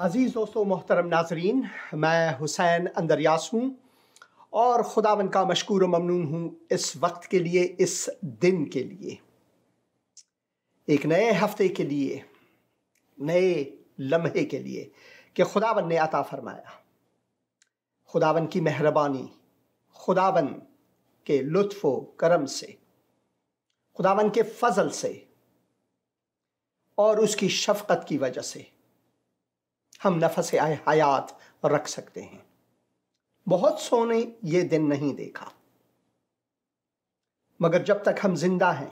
अजीज़ दोस्तों, मोहतरम नाजरीन, मैं हुसैन अंदरयास हूँ और खुदावन का मशकूर ममनून हूँ इस वक्त के लिए, इस दिन के लिए, एक नए हफ्ते के लिए, नए लम्हे के लिए कि खुदावन ने अता फरमाया। खुदावन की मेहरबानी, खुदावन के लुत्फ़ व करम से, खुदावन के फजल से और उसकी शफ़क़त की वजह से हम नफ़स हयात रख सकते हैं। बहुत सौ ने ये दिन नहीं देखा, मगर जब तक हम जिंदा हैं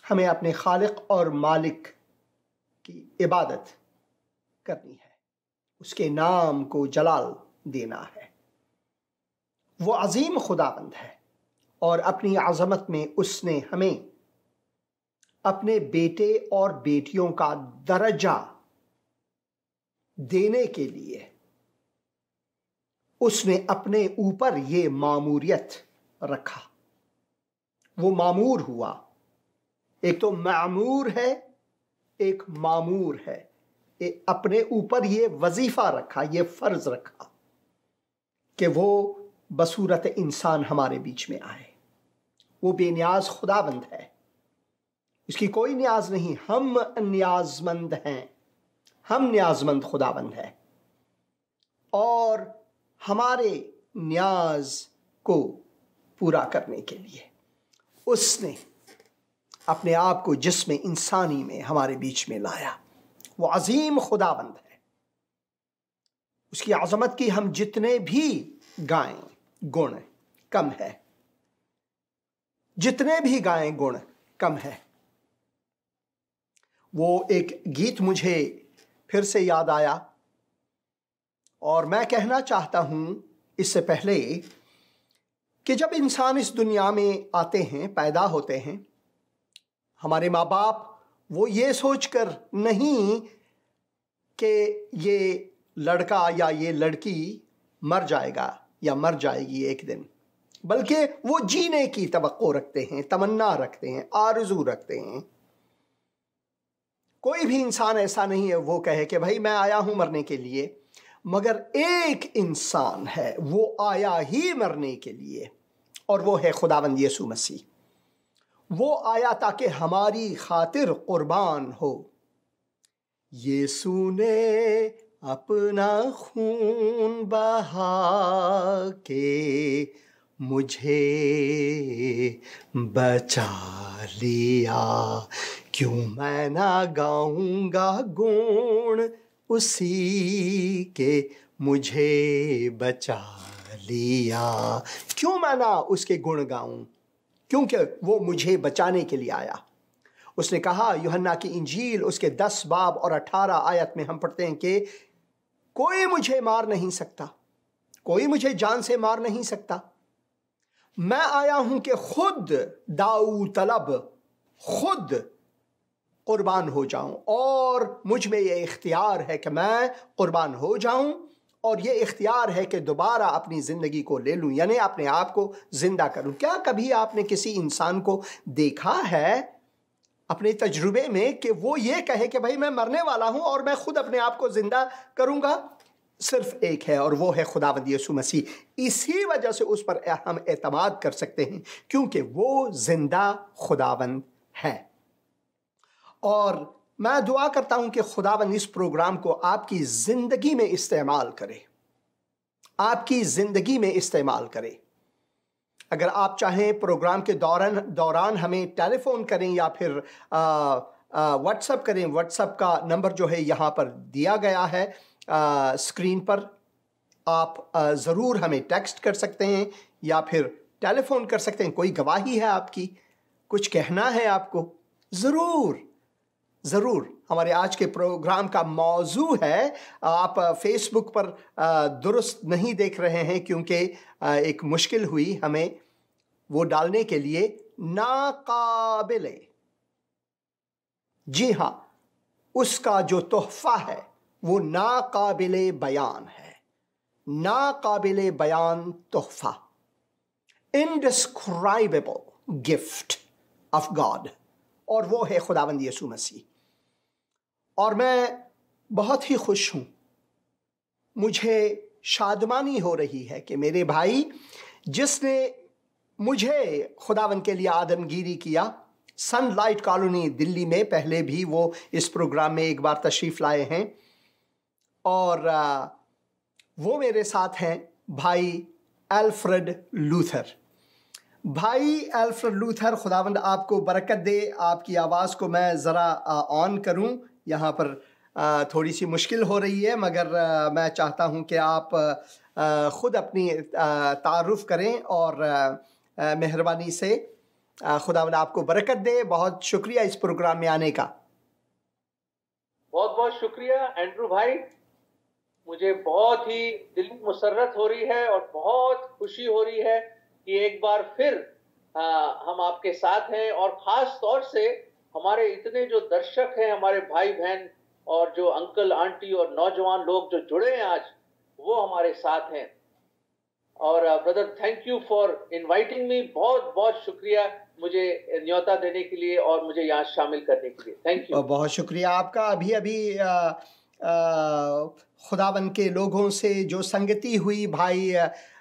हमें अपने खालिक और मालिक की इबादत करनी है, उसके नाम को जलाल देना है। वो अजीम खुदाबंद है और अपनी अज़मत में उसने हमें अपने बेटे और बेटियों का दर्जा देने के लिए उसने अपने ऊपर ये मामूरियत रखा। वो मामूर हुआ, एक तो मामूर है, एक मामूर है। अपने ऊपर ये वजीफा रखा, ये फर्ज रखा कि वो बसूरत इंसान हमारे बीच में आए। वो बेनियाज खुदाबंद है, इसकी कोई न्याज नहीं। हम न्याजमंद हैं, हम न्याजमंद खुदाबंद है और हमारे न्याज को पूरा करने के लिए उसने अपने आप को जिस्म इंसानी में हमारे बीच में लाया। वो अजीम खुदाबंद है, उसकी आज़मत की हम जितने भी गाएं गुण कम है, जितने भी गाएं गुण कम है। वो एक गीत मुझे फिर से याद आया और मैं कहना चाहता हूं इससे पहले कि जब इंसान इस दुनिया में आते हैं, पैदा होते हैं, हमारे माँ बाप वो ये सोचकर नहीं कि ये लड़का या ये लड़की मर जाएगा या मर जाएगी एक दिन, बल्कि वो जीने की तवक्को रखते हैं, तमन्ना रखते हैं, आरज़ू रखते हैं। कोई भी इंसान ऐसा नहीं है वो कहे कि भाई मैं आया हूं मरने के लिए, मगर एक इंसान है वो आया ही मरने के लिए और वो है खुदावंद यीशु मसीह। वो आया ताकि हमारी खातिर कुर्बान हो। यीशु ने अपना खून बहा के मुझे बचा लिया, क्यों मैं ना गाऊंगा गुण उसी के मुझे बचा लिया। क्यों मैं ना उसके गुण गाऊं, क्योंकि वो मुझे बचाने के लिए आया। उसने कहा, यूहन्ना की इंजील उसके 10 बाब और 18 आयत में हम पढ़ते हैं कि कोई मुझे मार नहीं सकता, कोई मुझे जान से मार नहीं सकता। मैं आया हूं कि खुद दाऊ तलब, खुद कुर्बान हो जाऊं और मुझ में यह इख्तियार है कि मैं कुर्बान हो जाऊं और ये इख्तियार है कि दोबारा अपनी ज़िंदगी को ले लूं, यानी अपने आप को जिंदा करूं। क्या कभी आपने किसी इंसान को देखा है अपने तजुर्बे में कि वो ये कहे कि भाई मैं मरने वाला हूं और मैं खुद अपने आप को जिंदा करूंगा? सिर्फ एक है और वो है खुदावंद यीशु मसीह। इसी वजह से उस पर हम एतमाद कर सकते हैं क्योंकि वो जिंदा खुदावंद है। और मैं दुआ करता हूं कि खुदावंद इस प्रोग्राम को आपकी जिंदगी में इस्तेमाल करे, आपकी जिंदगी में इस्तेमाल करे। अगर आप चाहें प्रोग्राम के दौरान हमें टेलीफोन करें या फिर व्हाट्सएप करें। व्हाट्सएप का नंबर जो है यहाँ पर दिया गया है स्क्रीन पर। आप ज़रूर हमें टेक्स्ट कर सकते हैं या फिर टेलीफोन कर सकते हैं। कोई गवाही है आपकी, कुछ कहना है आपको, ज़रूर ज़रूर। हमारे आज के प्रोग्राम का मौजू है, आप फेसबुक पर दुरुस्त नहीं देख रहे हैं क्योंकि एक मुश्किल हुई हमें वो डालने के लिए, नाकाबिले। जी हाँ, उसका जो तोहफा है वो नाकाबिले बयान है, नाकाबिले बयान तोहफा, इनडिस्क्राइबेबल गिफ्ट ऑफ गॉड, और वो है खुदावंद यीशु मसीह। और मैं बहुत ही खुश हूँ। मुझे शादमानी हो रही है कि मेरे भाई जिसने मुझे खुदावन के लिए आदमगीरी किया, सनलाइट कॉलोनी दिल्ली में पहले भी वो इस प्रोग्राम में एक बार तशरीफ़ लाए हैं, और वो मेरे साथ हैं भाई एल्फ्रेड लूथर। भाई एल्फ्रेड लूथर, खुदावंद आपको बरकत दे। आपकी आवाज़ को मैं ज़रा ऑन करूं, यहाँ पर थोड़ी सी मुश्किल हो रही है, मगर मैं चाहता हूं कि आप ख़ुद अपनी तारुफ़ करें और मेहरबानी से खुदावंद आपको बरकत दे। बहुत शुक्रिया इस प्रोग्राम में आने का। बहुत बहुत शुक्रिया एंड्रू भाई। मुझे बहुत ही दिल की मुसर्रत हो रही है और बहुत खुशी हो रही है कि एक बार फिर हम आपके साथ हैं, और ख़ास तौर से हमारे इतने जो दर्शक हैं, हमारे भाई बहन और जो अंकल आंटी और नौजवान लोग जो जुड़े हैं आज, वो हमारे साथ हैं। और brother, thank you for inviting me. बहुत बहुत शुक्रिया मुझे न्योता देने के लिए और मुझे यहाँ शामिल करने के लिए। Thank you. बहुत शुक्रिया आपका। अभी अभी खुदावन के लोगों से जो संगति हुई, भाई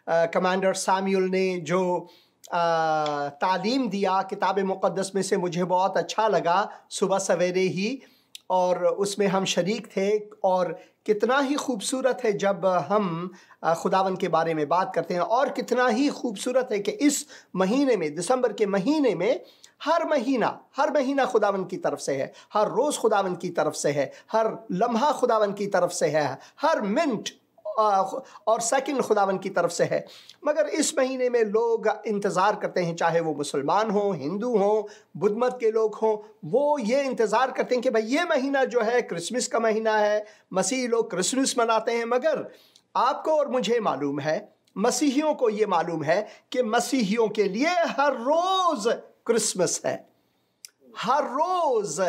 कमांडर साम्यूल ने जो तालीम दिया किताब मुक़द्दस में से, मुझे बहुत अच्छा लगा सुबह सवेरे ही, और उसमें हम शरीक थे। और कितना ही खूबसूरत है जब हम खुदावन के बारे में बात करते हैं, और कितना ही खूबसूरत है कि इस महीने में, दिसंबर के महीने में, हर महीना खुदावन की तरफ से है, हर रोज़ खुदावन की तरफ से है, हर लम्हा खुदावन की तरफ से है, हर मिनट और सेकंड खुदावन की तरफ से है। मगर इस महीने में लोग इंतज़ार करते हैं, चाहे वो मुसलमान हों, हिंदू हों, बुद्ध मत के लोग हों, वो ये इंतज़ार करते हैं कि भाई ये महीना जो है क्रिसमस का महीना है, मसीही लोग क्रिसमस मनाते हैं। मगर आपको और मुझे मालूम है, मसीहियों को ये मालूम है कि मसीहियों के लिए हर रोज़ क्रिसमस है, हर रोज़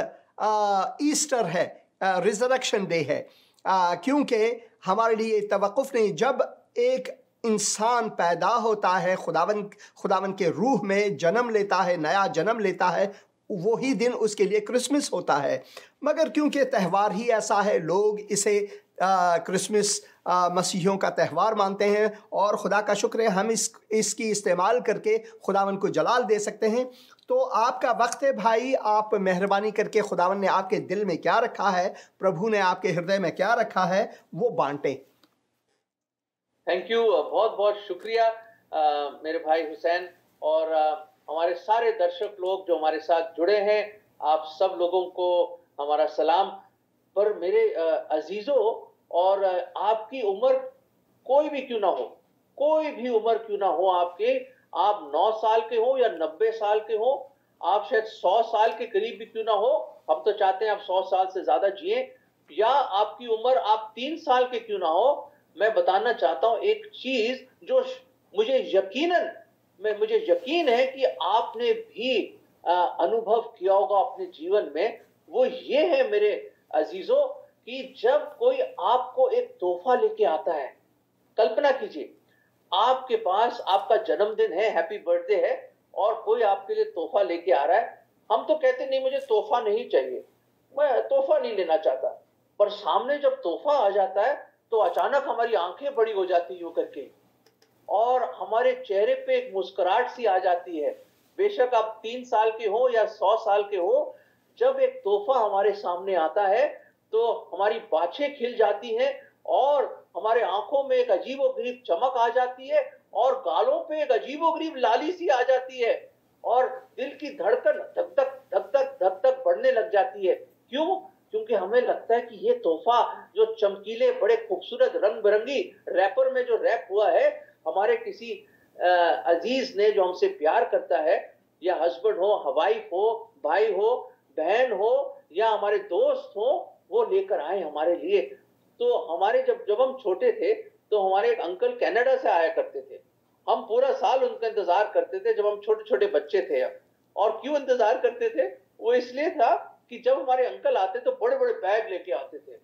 ईस्टर है, रिजरेक्शन डे है, क्योंकि हमारे लिए तवक्कुफ़ नहीं। जब एक इंसान पैदा होता है, खुदावन के रूह में जन्म लेता है, नया जन्म लेता है, वही दिन उसके लिए क्रिसमस होता है। मगर क्योंकि त्यौहार ही ऐसा है, लोग इसे क्रिसमस मसीहियों का त्यौहार मानते हैं, और खुदा का शुक्र है हम इसकी इस्तेमाल करके खुदावन को जलाल दे सकते हैं। तो आपका वक्त है भाई, आप मेहरबानी करके खुदावन ने आपके दिल में क्या रखा है, प्रभु ने आपके हृदय में क्या रखा है, वो बांटें। थैंक यू, बहुत बहुत शुक्रिया मेरे भाई हुसैन, और हमारे सारे दर्शक लोग जो हमारे साथ जुड़े हैं, आप सब लोगों को हमारा सलाम। पर मेरे अजीजों, और आपकी उम्र कोई भी क्यों ना हो, कोई भी उम्र क्यों ना हो आपके, आप 9 साल के हो या 90 साल के हो, आप शायद 100 साल के करीब भी क्यों ना हो, हम तो चाहते हैं आप 100 साल से ज्यादा जिए, या आपकी उम्र आप 3 साल के क्यों ना हो, मैं बताना चाहता हूं एक चीज जो मुझे यकीन है कि आपने भी अनुभव किया होगा अपने जीवन में। वो ये है मेरे अजीजों कि जब कोई आपको एक तोहफा लेके आता है, कल्पना कीजिए आपके पास आपका जन्मदिन है, हैप्पी बर्थडे है, और कोई आपके लिए तोहफा लेके आ रहा है। हम तो कहते नहीं मुझे तोहफा नहीं चाहिए, मैं तोहफा नहीं लेना चाहता, पर सामने जब तोहफा आ जाता है तो अचानक हमारी आंखें बड़ी हो जाती यूं करके, और हमारे चेहरे पे एक मुस्कुराहट सी आ जाती है। बेशक आप 3 साल के हो या 100 साल के हो, जब एक तोहफा हमारे सामने आता है तो हमारी बाछें खिल जाती हैं, और हमारे आंखों में एक अजीबोगरीब चमक आ जाती है, और गालों पे एक अजीबोगरीब लाली सी आ जाती है, और दिल की धड़कन धक धक धक धक धक धक बढ़ने लग जाती है। क्यों? क्योंकि हमें लगता है कि ये तोहफा जो चमकीले बड़े खूबसूरत रंग बिरंगी रैपर में जो रैप हुआ है, हमारे किसी अजीज ने जो हमसे प्यार करता है, या हस्बैंड हो, वाइफ हो, भाई हो, बहन हो, या हमारे दोस्त हो, वो लेकर आए हमारे लिए। तो हमारे जब हम छोटे थे तो हमारे एक अंकल कनाडा से आया करते थे, हम पूरा साल उनका इंतजार करते थे जब हम छोटे छोटे बच्चे थे। और क्यों इंतजार करते थे? वो इसलिए था कि जब हमारे अंकल आते तो बड़े बड़े बैग लेके आते थे,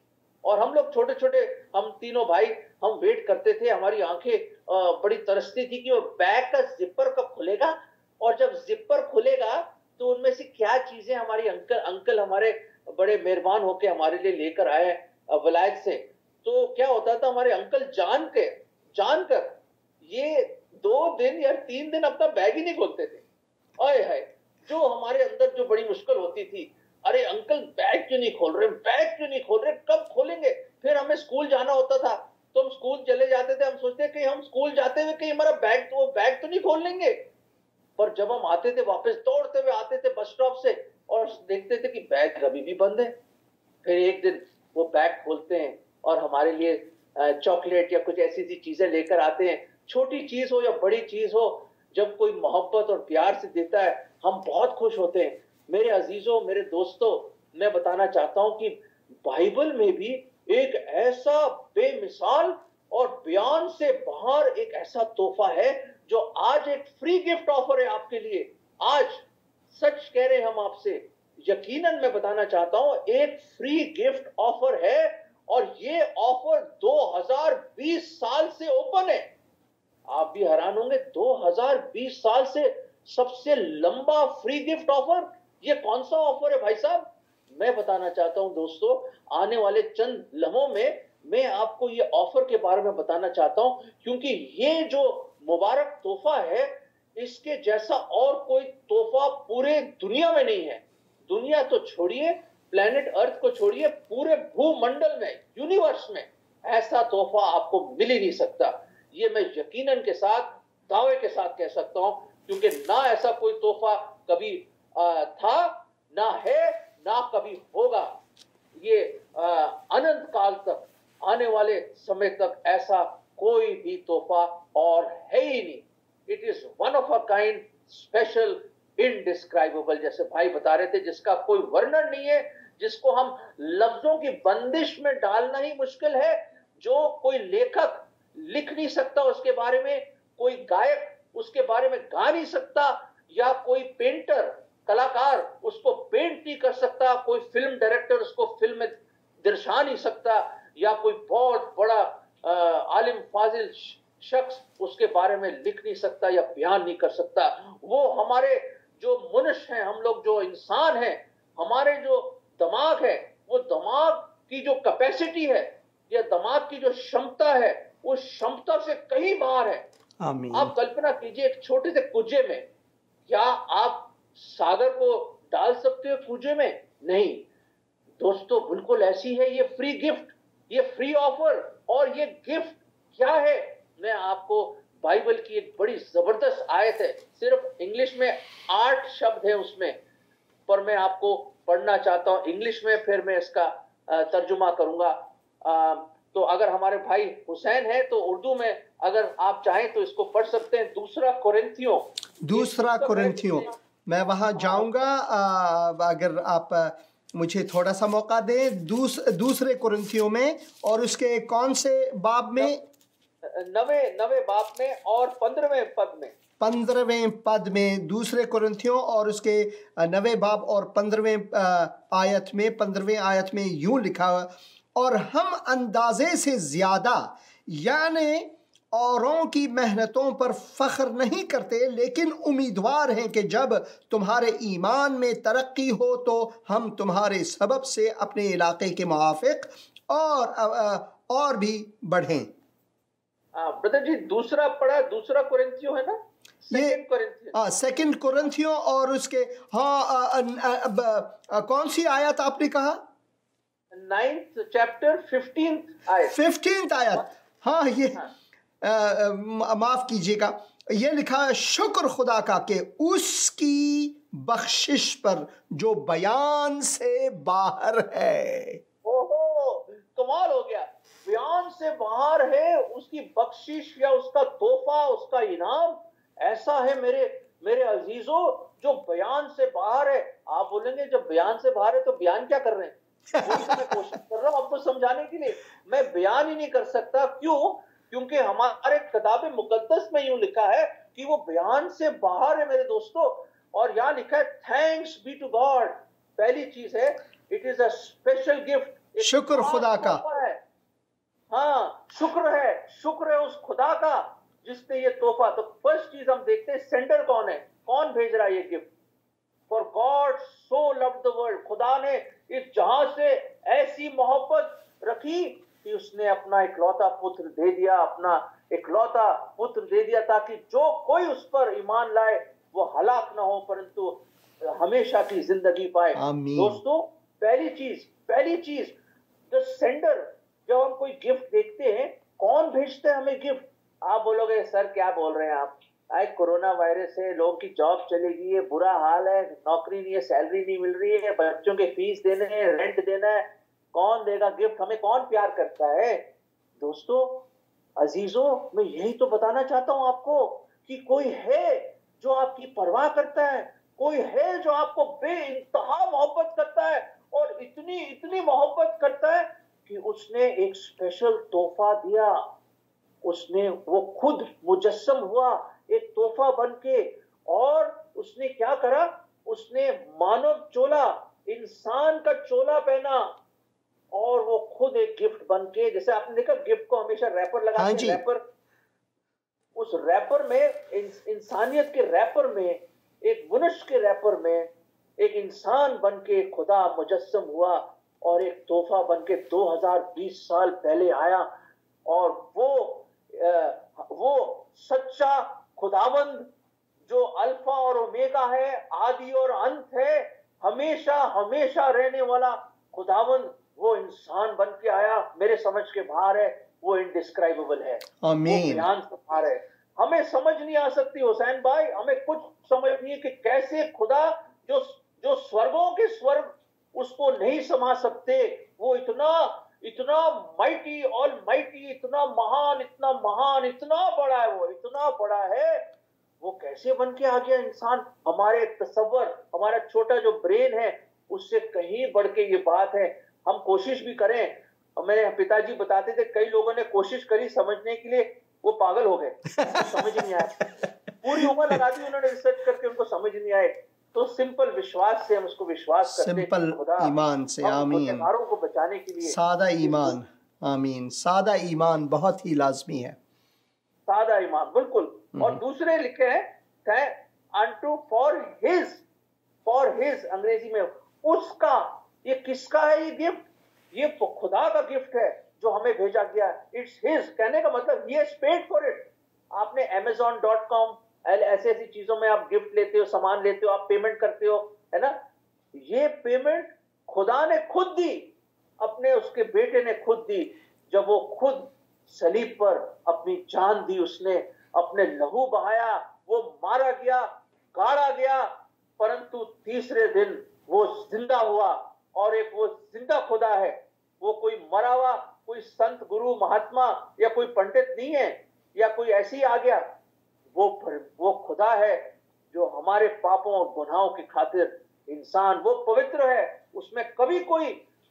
और हम लोग छोटे छोटे, हम तीनों भाई, हम वेट करते थे, हमारी आंखें बड़ी तरसती थी कि वो बैग का जिपर कब खुलेगा, और जब जिपर खुलेगा तो उनमें से क्या चीजें हमारी अंकल हमारे बड़े मेहरबान होके हमारे लिए लेकर आए। विलायत से, तो क्या होता था, हमारे अंकल जानकर ये 2 दिन या 3 दिन अपना बैग ही नहीं खोलते थे। आए हाय, जो हमारे अंदर जो बड़ी मुश्किल होती थी, अरे अंकल बैग क्यों नहीं खोल रहे, बैग क्यों नहीं खोल रहे, कब खोलेंगे। फिर हमें स्कूल जाना होता था, तो हम स्कूल चले जाते थे, हम सोचते कि हम स्कूल जाते हुए कहीं हमारा बैग तो नहीं खोल लेंगे। पर जब हम आते थे वापस, दौड़ते हुए आते थे बस स्टॉप से, और देखते थे कि बैग अभी भी बंद है। फिर एक दिन वो बैग खोलते हैं और हमारे लिए चॉकलेट या कुछ ऐसी सी चीजें लेकर आते हैं। छोटी चीज हो या बड़ी चीज हो, जब कोई मोहब्बत और प्यार से देता है, हम बहुत खुश होते हैं। मेरे अजीजों, मेरे दोस्तों, मैं बताना चाहता हूं कि बाइबल में भी एक ऐसा बेमिसाल और बयान से बाहर एक ऐसा तोहफा है, जो आज एक फ्री गिफ्ट ऑफर है आपके लिए। आज सच कह रहे हैं हम आपसे, यकीनन मैं बताना चाहता हूं, एक फ्री गिफ्ट ऑफर है, और ये ऑफर 2020 साल से ओपन है। आप भी हैरान होंगे, 2020 साल से सबसे लंबा फ्री गिफ्ट ऑफर, ये कौन सा ऑफर है भाई साहब? मैं बताना चाहता हूं दोस्तों, आने वाले चंद लम्हों में मैं आपको ये ऑफर के बारे में बताना चाहता हूं, क्योंकि ये जो मुबारक तोहफा है, इसके जैसा और कोई तोहफा पूरे दुनिया में नहीं है। दुनिया तो छोड़िए, प्लेनेट अर्थ को छोड़िए, पूरे भूमंडल में, यूनिवर्स में ऐसा तोहफा आपको मिल ही नहीं सकता। ये मैं यकीनन के साथ, दावे के साथ कह सकता हूं, क्योंकि ना ऐसा कोई तोहफा कभी था, ना है, ना कभी होगा। ये अनंत काल तक, आने वाले समय तक ऐसा कोई भी तोहफा और है ही नहीं। It is one of a kind, special, indescribable, जैसे भाई बता रहे थे, जिसका कोई वर्णन नहीं है, जिसको हम लफ्जों की बंदिश में डालना ही मुश्किल है, जो कोई लेखक लिख नहीं सकता उसके बारे में, कोई गायक उसके बारे में गा नहीं सकता, या कोई पेंटर, कलाकार उसको पेंट नहीं कर सकता, कोई फिल्म डायरेक्टर उसको फिल्म में दर्शा नहीं सकता, या कोई बहुत बड़ा आलिम फाजिल शख्स उसके बारे में लिख नहीं सकता या बयान नहीं कर सकता। वो हमारे जो मनुष्य हैं, हम लोग जो इंसान हैं, हमारे जो दिमाग है, वो दिमाग की जो कैपेसिटी है, या दिमाग की जो क्षमता है, उस क्षमता से कहीं बाहर है। आमीन। आप कल्पना कीजिए, एक छोटे से कुजे में, क्या आप सागर को डाल सकते हो कुजे में? नहीं दोस्तों, बिल्कुल ऐसी है ये फ्री गिफ्ट, ये फ्री ऑफर। और ये गिफ्ट क्या है? मैं आपको, बाइबल की एक बड़ी जबरदस्त आयत है, सिर्फ इंग्लिश में 8 शब्द है उसमें, पर मैं आपको पढ़ना चाहता हूं इंग्लिश में, फिर मैं इसका तर्जुमा करूंगा। तो अगर हमारे भाई हुसैन है तो उर्दू में, अगर आप चाहें तो इसको पढ़ सकते हैं। दूसरा कुरिन्थियों, मैं वहां जाऊंगा, अगर आप मुझे थोड़ा सा मौका दें। दूसरे कुरिन्थियों में, और उसके कौन से बाब में? 9वें बाब में और 15वें पद में। 15वें पद में, दूसरे कुरिन्थियों और उसके 9वें बाब और 15वें आयत में, 15वें आयत में यूं लिखा, और हम अंदाजे से ज्यादा यानी औरों की मेहनतों पर फख्र नहीं करते, लेकिन उम्मीदवार हैं कि जब तुम्हारे ईमान में तरक्की हो तो हम तुम्हारे सबब से अपने इलाके के मुआफिक और भी बढ़ें। ब्रदर जी, दूसरा पढ़ा, दूसरा कुरिन्थियों है ना, सेकंड कुरिन्थियों और उसके कौन सी आयत आपने कहा? 9th चैप्टर 15th आयत। हाँ, ये माफ कीजिएगा, ये लिखा है, शुक्र खुदा का कि उसकी बख्शिश पर जो बयान से बाहर है। ओहो, कमाल हो गया, बयान से बाहर है उसकी बख्शिश, या उसका तोहफा, उसका इनाम ऐसा है मेरे अजीजों, जो बयान से बाहर है। आप बोलेंगे जब बयान से बाहर है तो बयान क्या कर रहे हैं? मैं कोशिश कर रहा हूं आपको समझाने के लिए। मैं बयान ही नहीं कर सकता, क्यों? क्योंकि हमारे किताब मुकद्दस में यूं लिखा है कि वो बयान से बाहर है मेरे दोस्तों। और यहां लिखा है, थैंक्स बी टू गॉड। पहली चीज है, it is a special gift, शुक्र खुदा का है। हाँ, शुक्र है उस खुदा का जिसने ये तोहफा। तो फर्स्ट चीज हम देखते हैं, सेंडर कौन है, कौन भेज रहा है ये gift? For God so loved the world, खुदा ने इस जहां से ऐसी मोहब्बत रखी कि उसने अपना इकलौता पुत्र दे दिया, अपना इकलौता पुत्र दे दिया, ताकि जो कोई उस पर ईमान लाए वो हलाक ना हो परंतु हमेशा की जिंदगी पाए। आमीन। दोस्तों, पहली चीज द सेंडर। जब हम कोई गिफ्ट देखते हैं, कौन भेजता है हमें गिफ्ट? आप बोलोगे सर क्या बोल रहे हैं आप, आज कोरोना वायरस है, लोगों की जॉब चली गई है, बुरा हाल है, नौकरी नहीं है, सैलरी नहीं मिल रही है, बच्चों के फीस देने हैं, रेंट देना है, कौन देगा गिफ्ट? हमें कौन प्यार करता है? दोस्तों अजीजों, मैं यही तो बताना चाहता हूं आपको कि कोई है जो आपकी परवाह करता है, कोई है जो आपको बेइंतहा मोहब्बत करता है, और इतनी इतनी मोहब्बत करता है कि उसने एक स्पेशल तोहफा दिया। उसने वो खुद मुजस्सम हुआ एक तोहफा बनके, और उसने क्या करा? उसने मानव चोला, इंसान का चोला पहना, और वो खुद एक गिफ्ट बनके, जैसे आपने देखा गिफ्ट को हमेशा रैपर लगाते हाँ हैं, जी। रैपर, उस रैपर में इंसानियत के रैपर में, एक मनुष्य के रैपर में एक इंसान बनके खुदा मुजस्सम हुआ, और एक तोहफा बनके 2020 साल पहले आया। और वो सच्चा खुदावंद जो अल्फा और ओमेगा है, आदि और अंत है, हमेशा हमेशा रहने वाला खुदावंद, वो इंसान बन के आया। मेरे समझ के बाहर है, वो इनडिस्क्राइबेबल है, वो आमीन। बयान से बाहर है। हमें समझ नहीं आ सकती हुसैन भाई, हमें कुछ समझ नहीं है कि कैसे खुदा जो जो स्वर्गों के स्वर्ग उसको नहीं समा सकते, वो इतना इतना माइटी, ऑल माइटी, इतना महान, इतना महान, इतना बड़ा है, वो इतना बड़ा है, वो कैसे बन के आ गया इंसान? हमारे तसव्वुर, हमारा छोटा जो ब्रेन है, उससे कहीं बढ़ के ये बात है। हम कोशिश भी करें, मेरे पिताजी बताते थे कई लोगों ने कोशिश करी समझने के लिए, वो पागल हो गए, समझ नहीं आया, पूरी उम्र लगा दी उन्होंने रिसर्च करके, उनको समझ नहीं आए। तो सिंपल विश्वास से हम उसको विश्वास करते हैं सिंपल कि खुदा ईमान से। हम आमीन। गुनहगारों को बचाने के लिए सादा ईमान। आमीन। सादा ईमान बहुत ही लाजमी है। सादा ईमान, बिल्कुल। और दूसरे लिखे हैं अनटू फॉर हिज, अंग्रेजी में उसका। ये किसका है ये गिफ्ट? ये खुदा का गिफ्ट है जो हमें भेजा गया। इट्स हिज, कहने का मतलब he has paid for it. आपने amazon.com ऐसी ऐसी चीजों में आप गिफ्ट लेते हो, सामान लेते हो, आप पेमेंट करते हो, है ना? ये पेमेंट खुदा ने खुद दी, अपने उसके बेटे ने खुद दी, जब वो खुद सलीब पर अपनी जान दी, उसने अपने लहू बहाया, वो मारा गया, गाड़ा गया, परंतु तीसरे दिन वो जिंदा हुआ। और एक वो जिंदा खुदा है, वो कोई मरा हुआ, कोई संत गुरु महात्मा या कोई पंडित नहीं है, या कोई ऐसे ही आ गया। वो खुदा है जो हमारे पापों और गुनाहों की खातिर इंसान, वो पवित्र है, उसमें कभी कोई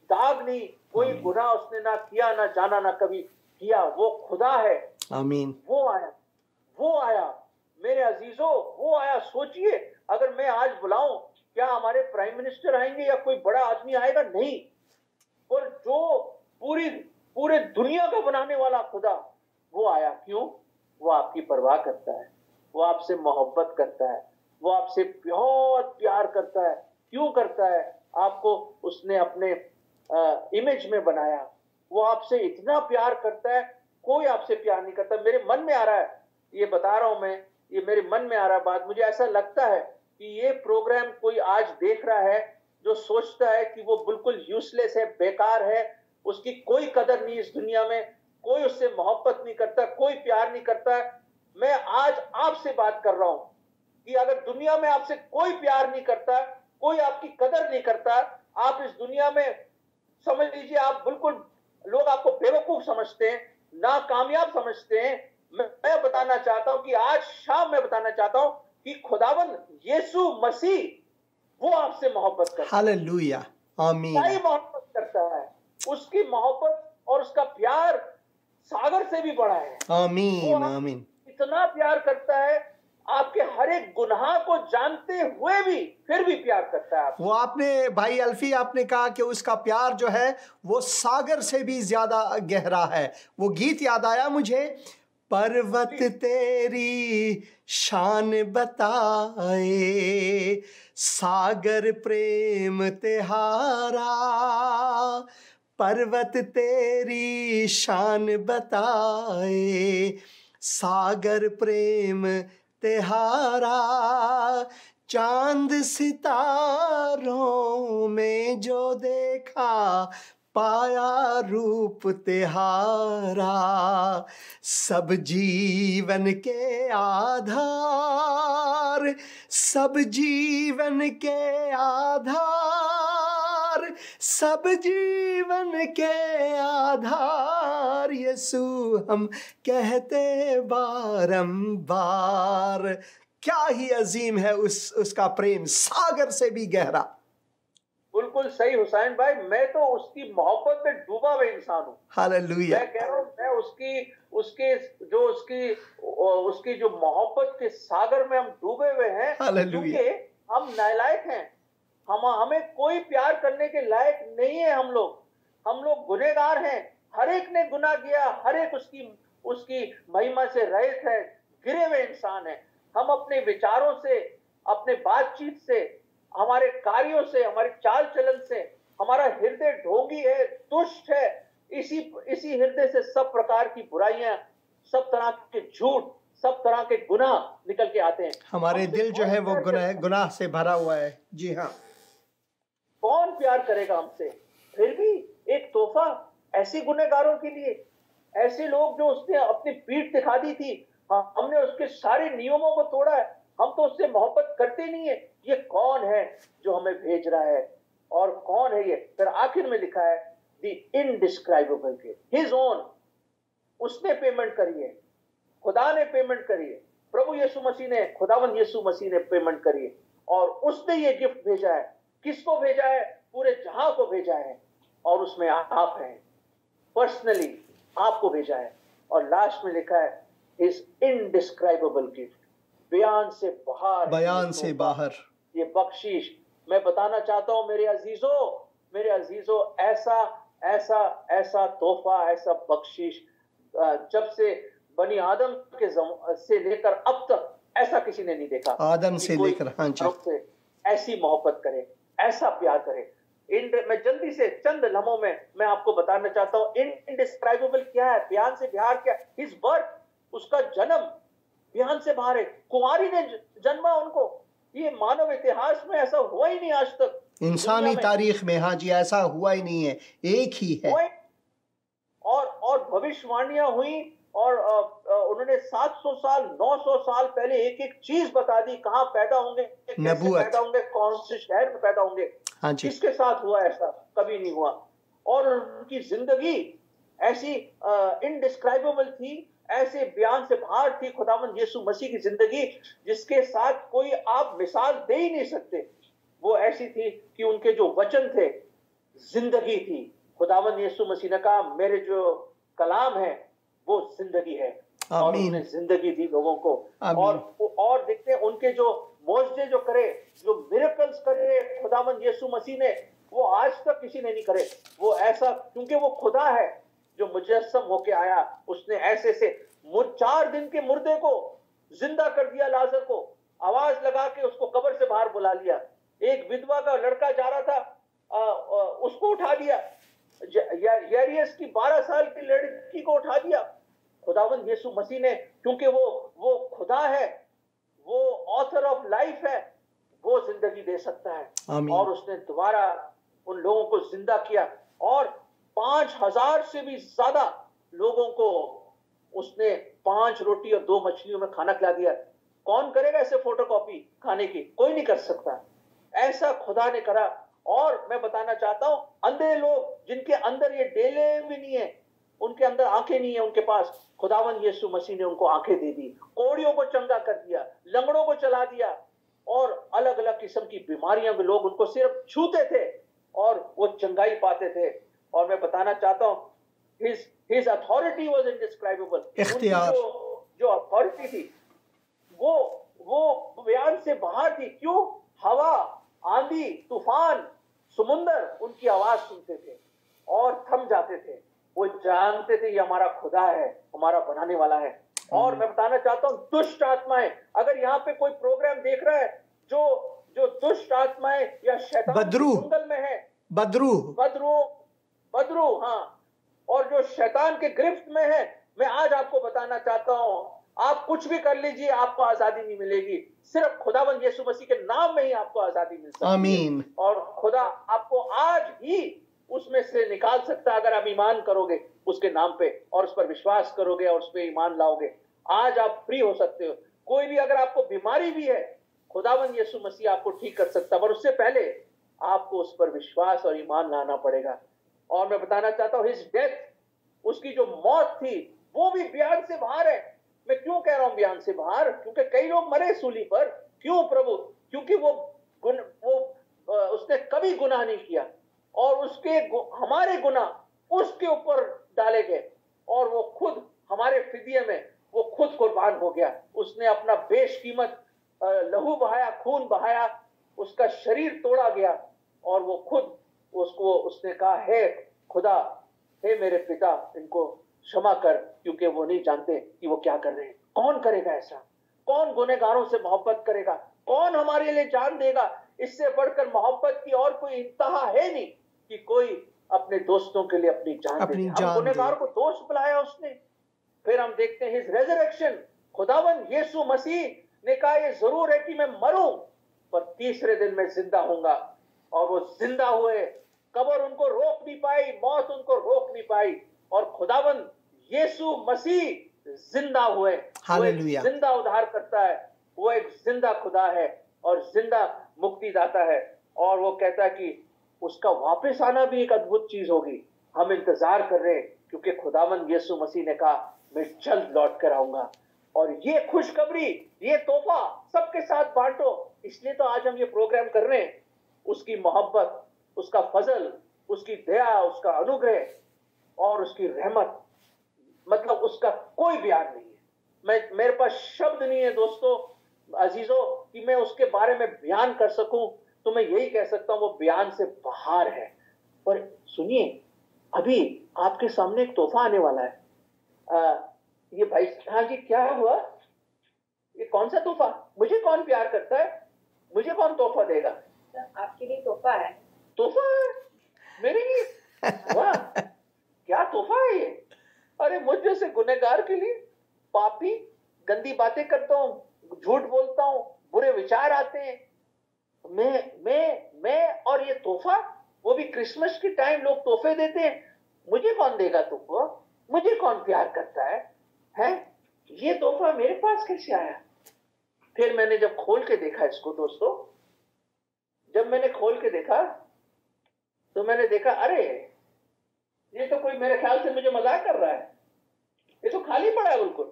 दाग नहीं, कोई गुनाह उसने ना किया, ना जाना, ना कभी किया। वो खुदा है। आमीन। वो आया मेरे अजीजों, वो आया। सोचिए, अगर मैं आज बुलाऊं, क्या हमारे प्राइम मिनिस्टर आएंगे या कोई बड़ा आदमी आएगा? नहीं। पर जो पूरे दुनिया का बनाने वाला खुदा, वो आया। क्यों? वो आपकी परवाह करता है, वो आपसे मोहब्बत करता है, वो आपसे बहुत प्यार करता है। क्यों करता है? आपको उसने अपने इमेज में बनाया, वो आपसे इतना प्यार करता है, कोई आपसे प्यार नहीं करता। मेरे मन में आ रहा है, ये बता रहा हूं मैं, ये मेरे मन में आ रहा है बात, मुझे ऐसा लगता है कि ये प्रोग्राम कोई आज देख रहा है जो सोचता है कि वो बिल्कुल यूजलेस है, बेकार है, उसकी कोई कदर नहीं इस दुनिया में, कोई उससे मोहब्बत नहीं करता, कोई प्यार नहीं करता। मैं आज आपसे बात कर रहा हूं कि अगर दुनिया में आपसे कोई प्यार नहीं करता, कोई आपकी कदर नहीं करता, आप इस दुनिया में समझ लीजिए, आप बिल्कुल, लोग आपको बेवकूफ समझते हैं, नाकामयाब समझते हैं। मैं बताना चाहता हूं कि आज शाम मैं बताना चाहता हूं कि खुदावंद यीशु मसीह वो आपसे मोहब्बत करता है। हालेलुया। आमीन। सही मोहब्बत करता है। उसकी मोहब्बत और उसका प्यार सागर से भी बड़ा है। आमीन। आमीन। इतना प्यार करता है, आपके हर एक गुनाह को जानते हुए भी फिर भी प्यार करता है आपसे। वो आपने भाई अल्फी आपने कहा कि उसका प्यार जो है वो सागर से भी ज्यादा गहरा है। वो गीत याद आया मुझे, पर्वत तेरी शान बताए, सागर प्रेम तिहारा, पर्वत तेरी शान बताए, सागर प्रेम तिहारा, चांद सितारों में जो देखा, पाया रूप तिहारा। सब जीवन के आधार, सब जीवन के आधार, सब जीवन के आधार, यीशु हम कहते बारंबार। क्या ही अजीम है उसका प्रेम, सागर से भी गहरा। बिल्कुल सही हुसैन भाई, मैं तो उसकी मोहब्बत में डूबा हुआ इंसान हूँ। हालेलुया। मैं कह रहा हूँ, मैं उसकी जो मोहब्बत के सागर में हम डूबे हुए हैं, हालेलुया। क्योंकि हम नालायक हैं। हमें कोई प्यार करने के लायक नहीं है। हम लोग गुनहगार हैं। हर एक ने गुनाह किया, हर एक उसकी महिमा से रहित है, गिरे हुए इंसान है। हम अपने विचारों से, अपने बातचीत से, हमारे कार्यों से, हमारे चाल चलन से, हमारा हृदय ढोंगी है, दुष्ट है। इसी हृदय से सब प्रकार की बुराइयां, सब तरह के झूठ, सब तरह के गुनाह निकल के आते हैं। हमारे दिल जो है वो गुनाह से भरा हुआ है। जी हाँ। कौन प्यार करेगा हमसे? फिर भी एक तोहफा ऐसे गुनहगारों के लिए, ऐसे लोग जो उसने अपनी पीठ दिखा दी थी, हमने उसके सारे नियमों को तोड़ा है, हम तो उससे मोहब्बत करते नहीं है। ये कौन है जो हमें भेज रहा है, और कौन है ये? फिर आखिर में लिखा है the indescribable gift, his own. उसने पेमेंट करी है, खुदा ने पेमेंट करी है, प्रभु यीशु मसीह ने, खुदावंद यीशु मसीह ने पेमेंट करी है, और उसने ये गिफ्ट भेजा है। किसको भेजा है? पूरे जहां को भेजा है, और उसमें आप हैं। पर्सनली आपको भेजा है। और लास्ट में लिखा है हिज इनडिस्क्राइबेबल गिफ्ट, बयान से बाहर, बयान से बाहर ये बख्शीश। मैं बताना चाहता हूं मेरे अजीजों, ऐसा तोहफा, ऐसा बख्शीश जब से बनी आदम से लेकर अब तक ऐसा किसी ने नहीं देखा। आदम से लेकर, हाँ जी, से ऐसी मोहब्बत करे, ऐसा प्यार करे। मैं जल्दी से चंद लम्हों में मैं आपको बताना चाहता हूं इनडिस्क्राइबेबल क्या है, बयान से बाहर क्या। हिज बर्थ, उसका जन्म बयान से बाहर है। कुंवारी ने जन्मा उनको। ये मानव इतिहास में ऐसा हुआ ही नहीं आज तक, इंसानी तारीख में। हाँ जी, ऐसा हुआ ही नहीं है, एक ही है। और भविष्यवाणियां हुई, और उन्होंने 700 साल 900 साल पहले एक एक चीज बता दी, कहां पैदा होंगे, कैसे पैदा होंगे, कौन से शहर में पैदा होंगे। हाँ जी। किसके साथ हुआ? ऐसा कभी नहीं हुआ। और उनकी जिंदगी ऐसी इनडिस्क्राइबेबल थी, ऐसे बयान से बाहर थी खुदावंद यीशु मसीह की जिंदगी, जिसके साथ कोई आप मिसाल दे ही नहीं सकते। वो ऐसी थी कि उनके जो वचन थे जिंदगी थी। खुदावंद यीशु मसीह ने कहा मेरे जो कलाम है वो जिंदगी है, और उसने जिंदगी दी लोगों को। और देखते हैं उनके जो मौजज़े जो करे, जो मिरेकल्स करे खुदावंद यीशु मसीह ने, वो आज तक किसी ने नहीं करे। वो ऐसा, क्योंकि वो खुदा है जो मुजस्सम होके आया। उसने ऐसे से 4 दिन के मुर्दे को जिंदा कर दिया, लाजर को आवाज लगा के उसको कब्र से बाहर बुला लिया। एक विधवा का लड़का जा रहा था, उसको उठा दिया। यारियस की 12 साल की लड़की को उठा दिया। खुदावंद यीशु मसीह ने, क्योंकि वो खुदा है, वो ऑथर ऑफ लाइफ है, वो जिंदगी दे सकता है। और उसने दोबारा उन लोगों को जिंदा किया, और 5000 से भी ज्यादा लोगों को उसने 5 रोटी और 2 मछलियों में खाना खिला दिया। कौन करेगा ऐसे फोटोकॉपी खाने की? कोई नहीं कर सकता। ऐसा खुदा ने करा। और मैं बताना चाहता हूं, अंधे लोग जिनके अंदर ये डेले भी नहीं है, उनके अंदर आंखें नहीं है उनके पास, खुदावंद यीशु मसीह ने उनको आंखें दे दी। कोढ़ियों को चंगा कर दिया, लंगड़ों को चला दिया, और अलग अलग किस्म की बीमारियां भी लोग उनको सिर्फ छूते थे और वो चंगाई पाते थे। और मैं बताना चाहता हूं his authority was indescribable। इख्तियार, जो अथॉरिटी थी वो बयान से बाहर थी। क्यों? हवा, आंधी, तूफान, समुंदर उनकी आवाज सुनते थे और थम जाते थे। वो जानते थे ये हमारा खुदा है, हमारा बनाने वाला है। और मैं बताना चाहता हूँ, दुष्ट आत्माएं, अगर यहाँ पे कोई प्रोग्राम देख रहा है जो दुष्ट आत्माएं या शैतान जंगल में है, बदरू, हाँ, और जो शैतान के गिरफ्त में है, मैं आज आपको बताना चाहता हूं, आप कुछ भी कर लीजिए, आपको आजादी नहीं मिलेगी। सिर्फ खुदावंद यीशु मसीह के नाम में ही आपको आजादी मिल सकती है। आमीन। और खुदा आपको आज ही उसमें से निकाल सकता है, अगर आप ईमान करोगे उसके नाम पे और उस पर विश्वास करोगे और उस पर ईमान लाओगे। आज आप फ्री हो सकते हो। कोई भी अगर आपको बीमारी भी है, खुदावंद यीशु मसीह आपको ठीक कर सकता है, पर उससे पहले आपको उस पर विश्वास और ईमान लाना पड़ेगा। और मैं बताना चाहता हूं, हिज डेथ, उसकी जो मौत थी, वो भी बयान से बाहर है। मैं क्यों कह रहा हूं बयान से बाहर? क्योंकि कई लोग मरे सूली पर। क्यों प्रभु? क्योंकि वो उसने कभी गुनाह नहीं किया और उसके हमारे गुनाह उसके ऊपर डाले गए और वो खुद हमारे फिदिये में वो खुद कुर्बान हो गया। उसने अपना बेशकीमत लहू बहाया, खून बहाया, उसका शरीर तोड़ा गया और वो खुद उसने कहा, हे खुदा, हे मेरे पिता, इनको क्षमा कर, क्योंकि वो नहीं जानते कि वो क्या कर रहे हैं। कौन करेगा ऐसा? कौन गुनहगारों से मोहब्बत करेगा? कौन हमारे लिए जान देगा? इससे बढ़कर मोहब्बत की और कोई इंतहा है नहीं कि कोई अपने दोस्तों के लिए अपनी जान दे। हम गुनहगार को दोस्त बुलाया उसने। फिर हम देखते हैं हिज रेजरेक्शन। खुदावंद यीशु मसीह ने कहा, ये जरूर है कि मैं मरूं, पर तीसरे दिन में जिंदा होऊंगा। और वो जिंदा हुए। कब्र उनको रोक नहीं पाई, मौत उनको रोक नहीं पाई, और खुदावंद यीशु मसीह जिंदा हुए। वो एक जिंदा उद्धार करता है, वो एक जिंदा खुदा है और जिंदा मुक्तिदाता है। और वो कहता है कि उसका वापस आना भी एक अद्भुत चीज होगी। हम इंतजार कर रहे हैं, क्योंकि खुदावंद यीशु मसीह ने कहा, मैं जल्द लौट कर आऊंगा। और ये खुशखबरी, ये तोहफा सबके साथ बांटो। इसलिए तो आज हम ये प्रोग्राम कर रहे हैं। उसकी मोहब्बत, उसका फजल, उसकी दया, उसका अनुग्रह और उसकी रहमत, मतलब उसका कोई बयान नहीं है। मेरे पास शब्द नहीं है दोस्तों, अजीजों, कि मैं उसके बारे में बयान कर सकूं। तो मैं यही कह सकता हूं, वो बयान से बाहर है। पर सुनिए, अभी आपके सामने एक तोहफा आने वाला है। ये भाई, हाँ जी, क्या हुआ? ये कौन सा तोहफा? मुझे कौन प्यार करता है? मुझे कौन तोहफा देगा? आपके लिए तोहफा है। तोहफा है मेरे लिए? वाह, क्या तोहफा है ये! अरे मुझ जैसे गुनहगार के लिए, पापी, गंदी बातें करता हूँ, झूठ बोलता हूँ, बुरे विचार आते हैं, मैं और ये तोहफा, वो भी क्रिसमस के टाइम लोग तोहफे देते हैं। मुझे कौन देगा तोहफा? मुझे कौन प्यार करता है? ये तोहफा मेरे पास कैसे आया? फिर मैंने जब खोल के देखा इसको दोस्तों, जब मैंने खोल के देखा तो मैंने देखा, अरे ये तो कोई मेरे ख्याल से मुझे मजाक कर रहा है। ये तो खाली पड़ा है बिल्कुल।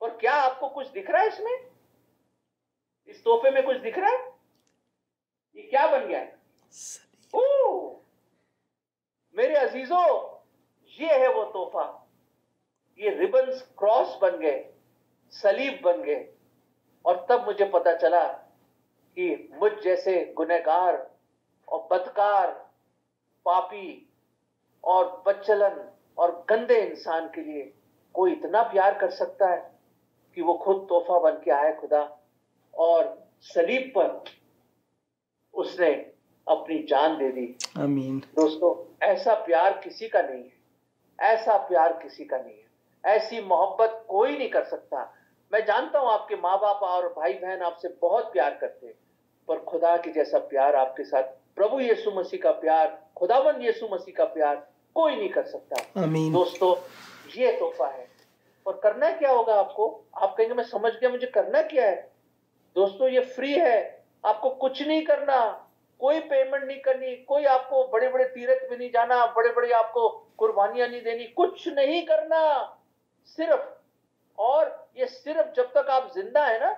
और क्या आपको कुछ दिख रहा है इसमें? इस तोहफे में कुछ दिख रहा है? ये क्या बन गया है? ओह मेरे अजीजों, ये है वो तोहफा। ये रिबन्स क्रॉस बन गए, सलीब बन गए। और तब मुझे पता चला कि मुझ जैसे गुनहगार और बदकार, पापी और बदचलन और गंदे इंसान के लिए कोई इतना प्यार कर सकता है कि वो खुद तोहफा बन के आए खुदा, और सलीब पर उसने अपनी जान दे दी। आमीन। दोस्तों, ऐसा प्यार किसी का नहीं है, ऐसा प्यार किसी का नहीं है, ऐसी मोहब्बत कोई नहीं कर सकता। मैं जानता हूं आपके माँ बाप और भाई बहन आपसे बहुत प्यार करते हैं, पर खुदा के जैसा प्यार आपके साथ, प्रभु यीशु मसीह का प्यार, खुदावंद यीशु मसीह का प्यार कोई नहीं कर सकता। आमीन। दोस्तों, ये तोहफा है। और करना क्या होगा आपको? आप कहेंगे मैं समझ गया, मुझे करना क्या है? दोस्तों, ये फ्री है, आपको कुछ नहीं करना, कोई पेमेंट नहीं करनी, कोई आपको बड़े बड़े तीर्थ में नहीं जाना, बड़े बड़े आपको कुर्बानियां नहीं देनी, कुछ नहीं करना। सिर्फ, और ये सिर्फ जब तक आप जिंदा है ना,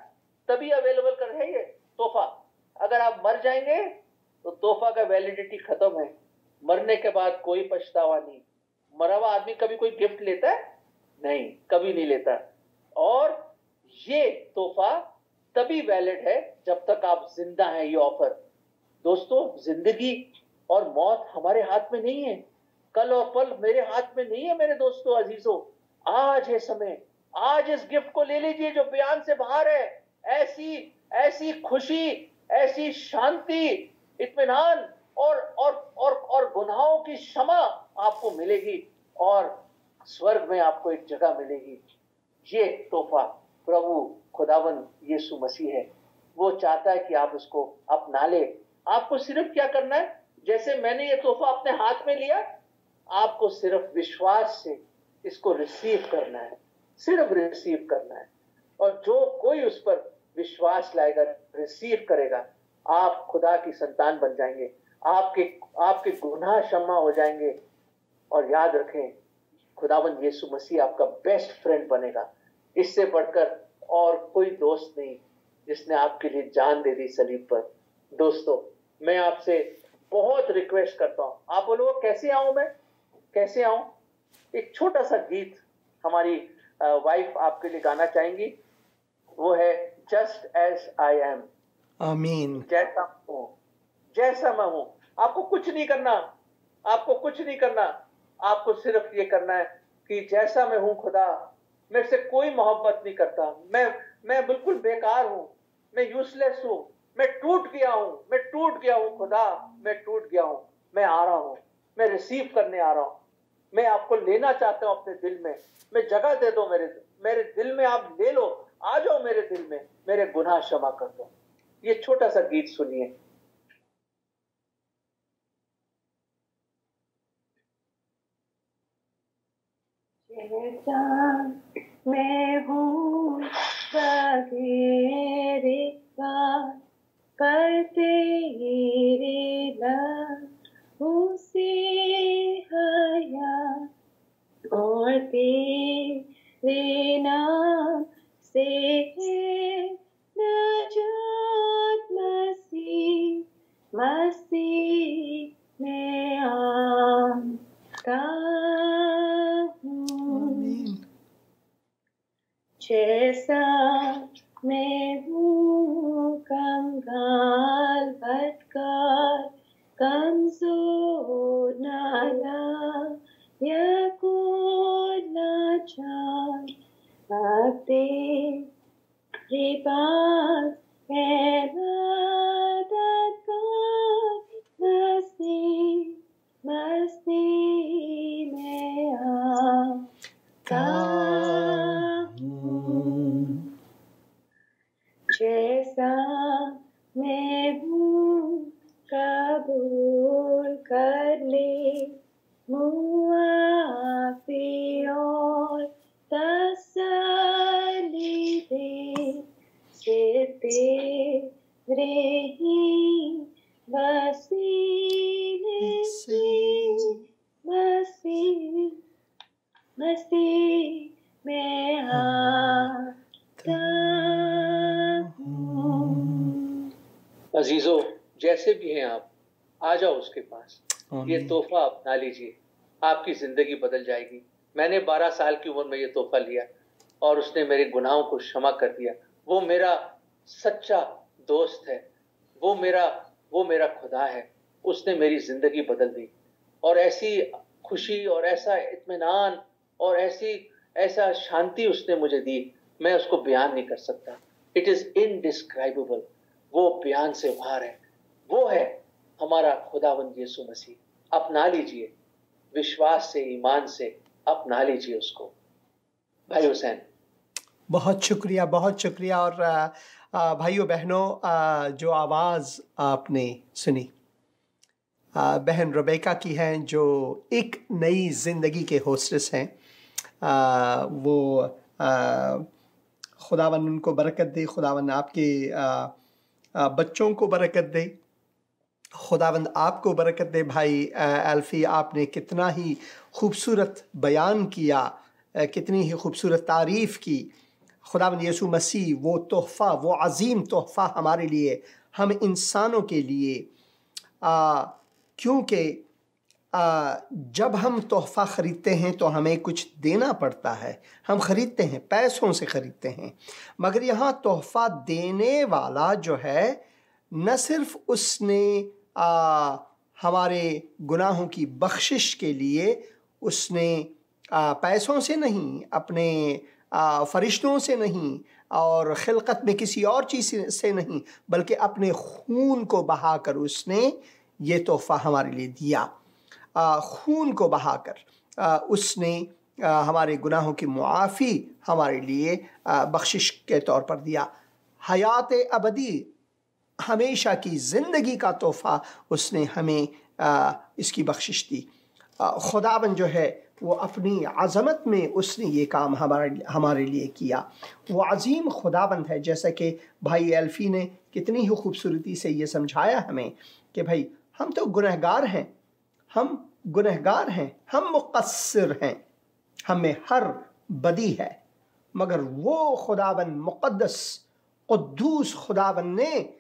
तभी अवेलेबल कर है ये तोहफा। अगर आप मर जाएंगे तो तोहफा का वैलिडिटी खत्म है। मरने के बाद कोई पछतावा नहीं। मरा हुआ आदमी कभी कोई गिफ्ट लेता है? नहीं, कभी नहीं लेता। और ये तोहफा तभी वैलिड है जब तक आप जिंदा हैं। ये ऑफर, दोस्तों, जिंदगी और मौत हमारे हाथ में नहीं है, कल और पल मेरे हाथ में नहीं है। मेरे दोस्तों अजीजों, आज है समय, आज इस गिफ्ट को ले लीजिए जो बयान से बाहर है। ऐसी खुशी, ऐसी शांति, इत्मीनान और गुनाहों की क्षमा आपको मिलेगी और स्वर्ग में आपको एक जगह मिलेगी। ये तोहफा प्रभु खुदावन यीशु मसीह है। वो चाहता है कि आप उसको अपना ले। आपको सिर्फ क्या करना है, जैसे मैंने ये तोहफा अपने हाथ में लिया, आपको सिर्फ विश्वास से इसको रिसीव करना है, सिर्फ रिसीव करना है। और जो कोई उस पर विश्वास लाएगा, रिसीव करेगा, आप खुदा की संतान बन जाएंगे, आपके गुनाह क्षमा हो जाएंगे। और याद रखें, खुदावन यीशु मसीह आपका बेस्ट फ्रेंड बनेगा। इससे बढ़कर और कोई दोस्त नहीं जिसने आपके लिए जान दे दी सलीब पर। दोस्तों, मैं आपसे बहुत रिक्वेस्ट करता हूं, आप बोलो कैसे आऊं, मैं कैसे आऊं? एक छोटा सा गीत हमारी वाइफ आपके लिए गाना चाहेंगी। वो है जस्ट एज आई एम। आमीन। जैसा हूं, जैसा मैं हूं। आपको कुछ नहीं करना, आपको कुछ नहीं करना। आपको सिर्फ ये करना है कि जैसा मैं हूं खुदा, मेरे से कोई मोहब्बत नहीं करता, मैं बिल्कुल बेकार हूं, मैं यूजलेस हूं, मैं टूट गया हूं खुदा, मैं टूट गया हूं। मैं आ रहा हूं, मैं रिसीव करने आ रहा हूं, मैं आपको लेना चाहता हूं अपने दिल में। मैं जगह दे दो मेरे दिल में, आप ले लो, आ जाओ मेरे दिल में, मेरे गुनाह क्षमा कर दो। ये छोटा सा गीत सुनिए। जैसा मैं हूँ बगैर बात पर तेरे लहू से हया और तेरे नाम से है नजात मसीह में आता हूँ। जैसा मैं हूँ कंगाल भटका कमजोर नालायक लाचार, अब तेरे पास है मददगार मसीह में आता हूँ। जैसा मैं हूँ कबूल कर ले मुआफ़ी और तसल्ली दे, सिर्फ तेरे ही वसीले से मसीह में आता हूँ। अजीजों, जैसे भी हैं आप, आ जाओ उसके पास। आमीन। ये तोहफा अपना लीजिए, आपकी जिंदगी बदल जाएगी। मैंने 12 साल की उम्र में ये तोहफा लिया और उसने मेरे गुनाहों को क्षमा कर दिया। वो मेरा सच्चा दोस्त है, वो मेरा खुदा है। उसने मेरी जिंदगी बदल दी और ऐसी खुशी और ऐसा इत्मीनान और ऐसा शांति उसने मुझे दी, मैं उसको बयान नहीं कर सकता। It is indescribable. वो बयान से बाहर है। वो है हमारा खुदावंद यीशु मसीह। अपना लीजिए, विश्वास से, ईमान से अपना लीजिए उसको। भाई हुसैन, बहुत शुक्रिया, बहुत शुक्रिया। और भाइयों बहनों, जो आवाज़ आपने सुनी बहन रबेका की हैं, जो एक नई ज़िंदगी के होस्टेस हैं। वो खुदावन उनको बरकत दे, खुदावन आपके बच्चों को बरकत दे, खुदावंद आपको बरकत दे। भाई अल्फी, आपने कितना ही खूबसूरत बयान किया, कितनी ही खूबसूरत तारीफ़ की। खुदावंद यीशु मसीह वो तोहफ़ा, वो अज़ीम तोहफ़ा हमारे लिए, हम इंसानों के लिए, क्योंकि जब हम तोहफ़ा ख़रीदते हैं तो हमें कुछ देना पड़ता है। हम ख़रीदते हैं, पैसों से ख़रीदते हैं, मगर यहाँ तोहफ़ा देने वाला जो है, न सिर्फ़ उसने हमारे गुनाहों की बख्शिश के लिए, उसने पैसों से नहीं, अपने फ़रिश्तों से नहीं और खिलकत में किसी और चीज़ से नहीं, बल्कि अपने खून को बहाकर उसने ये तोहफ़ा हमारे लिए दिया। खून को बहाकर उसने हमारे गुनाहों की मुआफ़ी हमारे लिए बख्शिश के तौर पर दिया। हयात अबदी, हमेशा की ज़िंदगी का तोहफ़ा उसने हमें इसकी बख्शिश दी। खुदावन जो है वो अपनी अज़मत में उसने ये काम हमारे लिए किया। वो अज़ीम खुदाबंद है, जैसा कि भाई एल्फ़ी ने कितनी ही खूबसूरती से ये समझाया हमें कि भाई हम तो गुनहगार हैं, हम मुक़स्सिर हैं, हमें हर बदी है, मगर वो खुदावन मुक़द्दस क़ुद्दूस खुदावन ने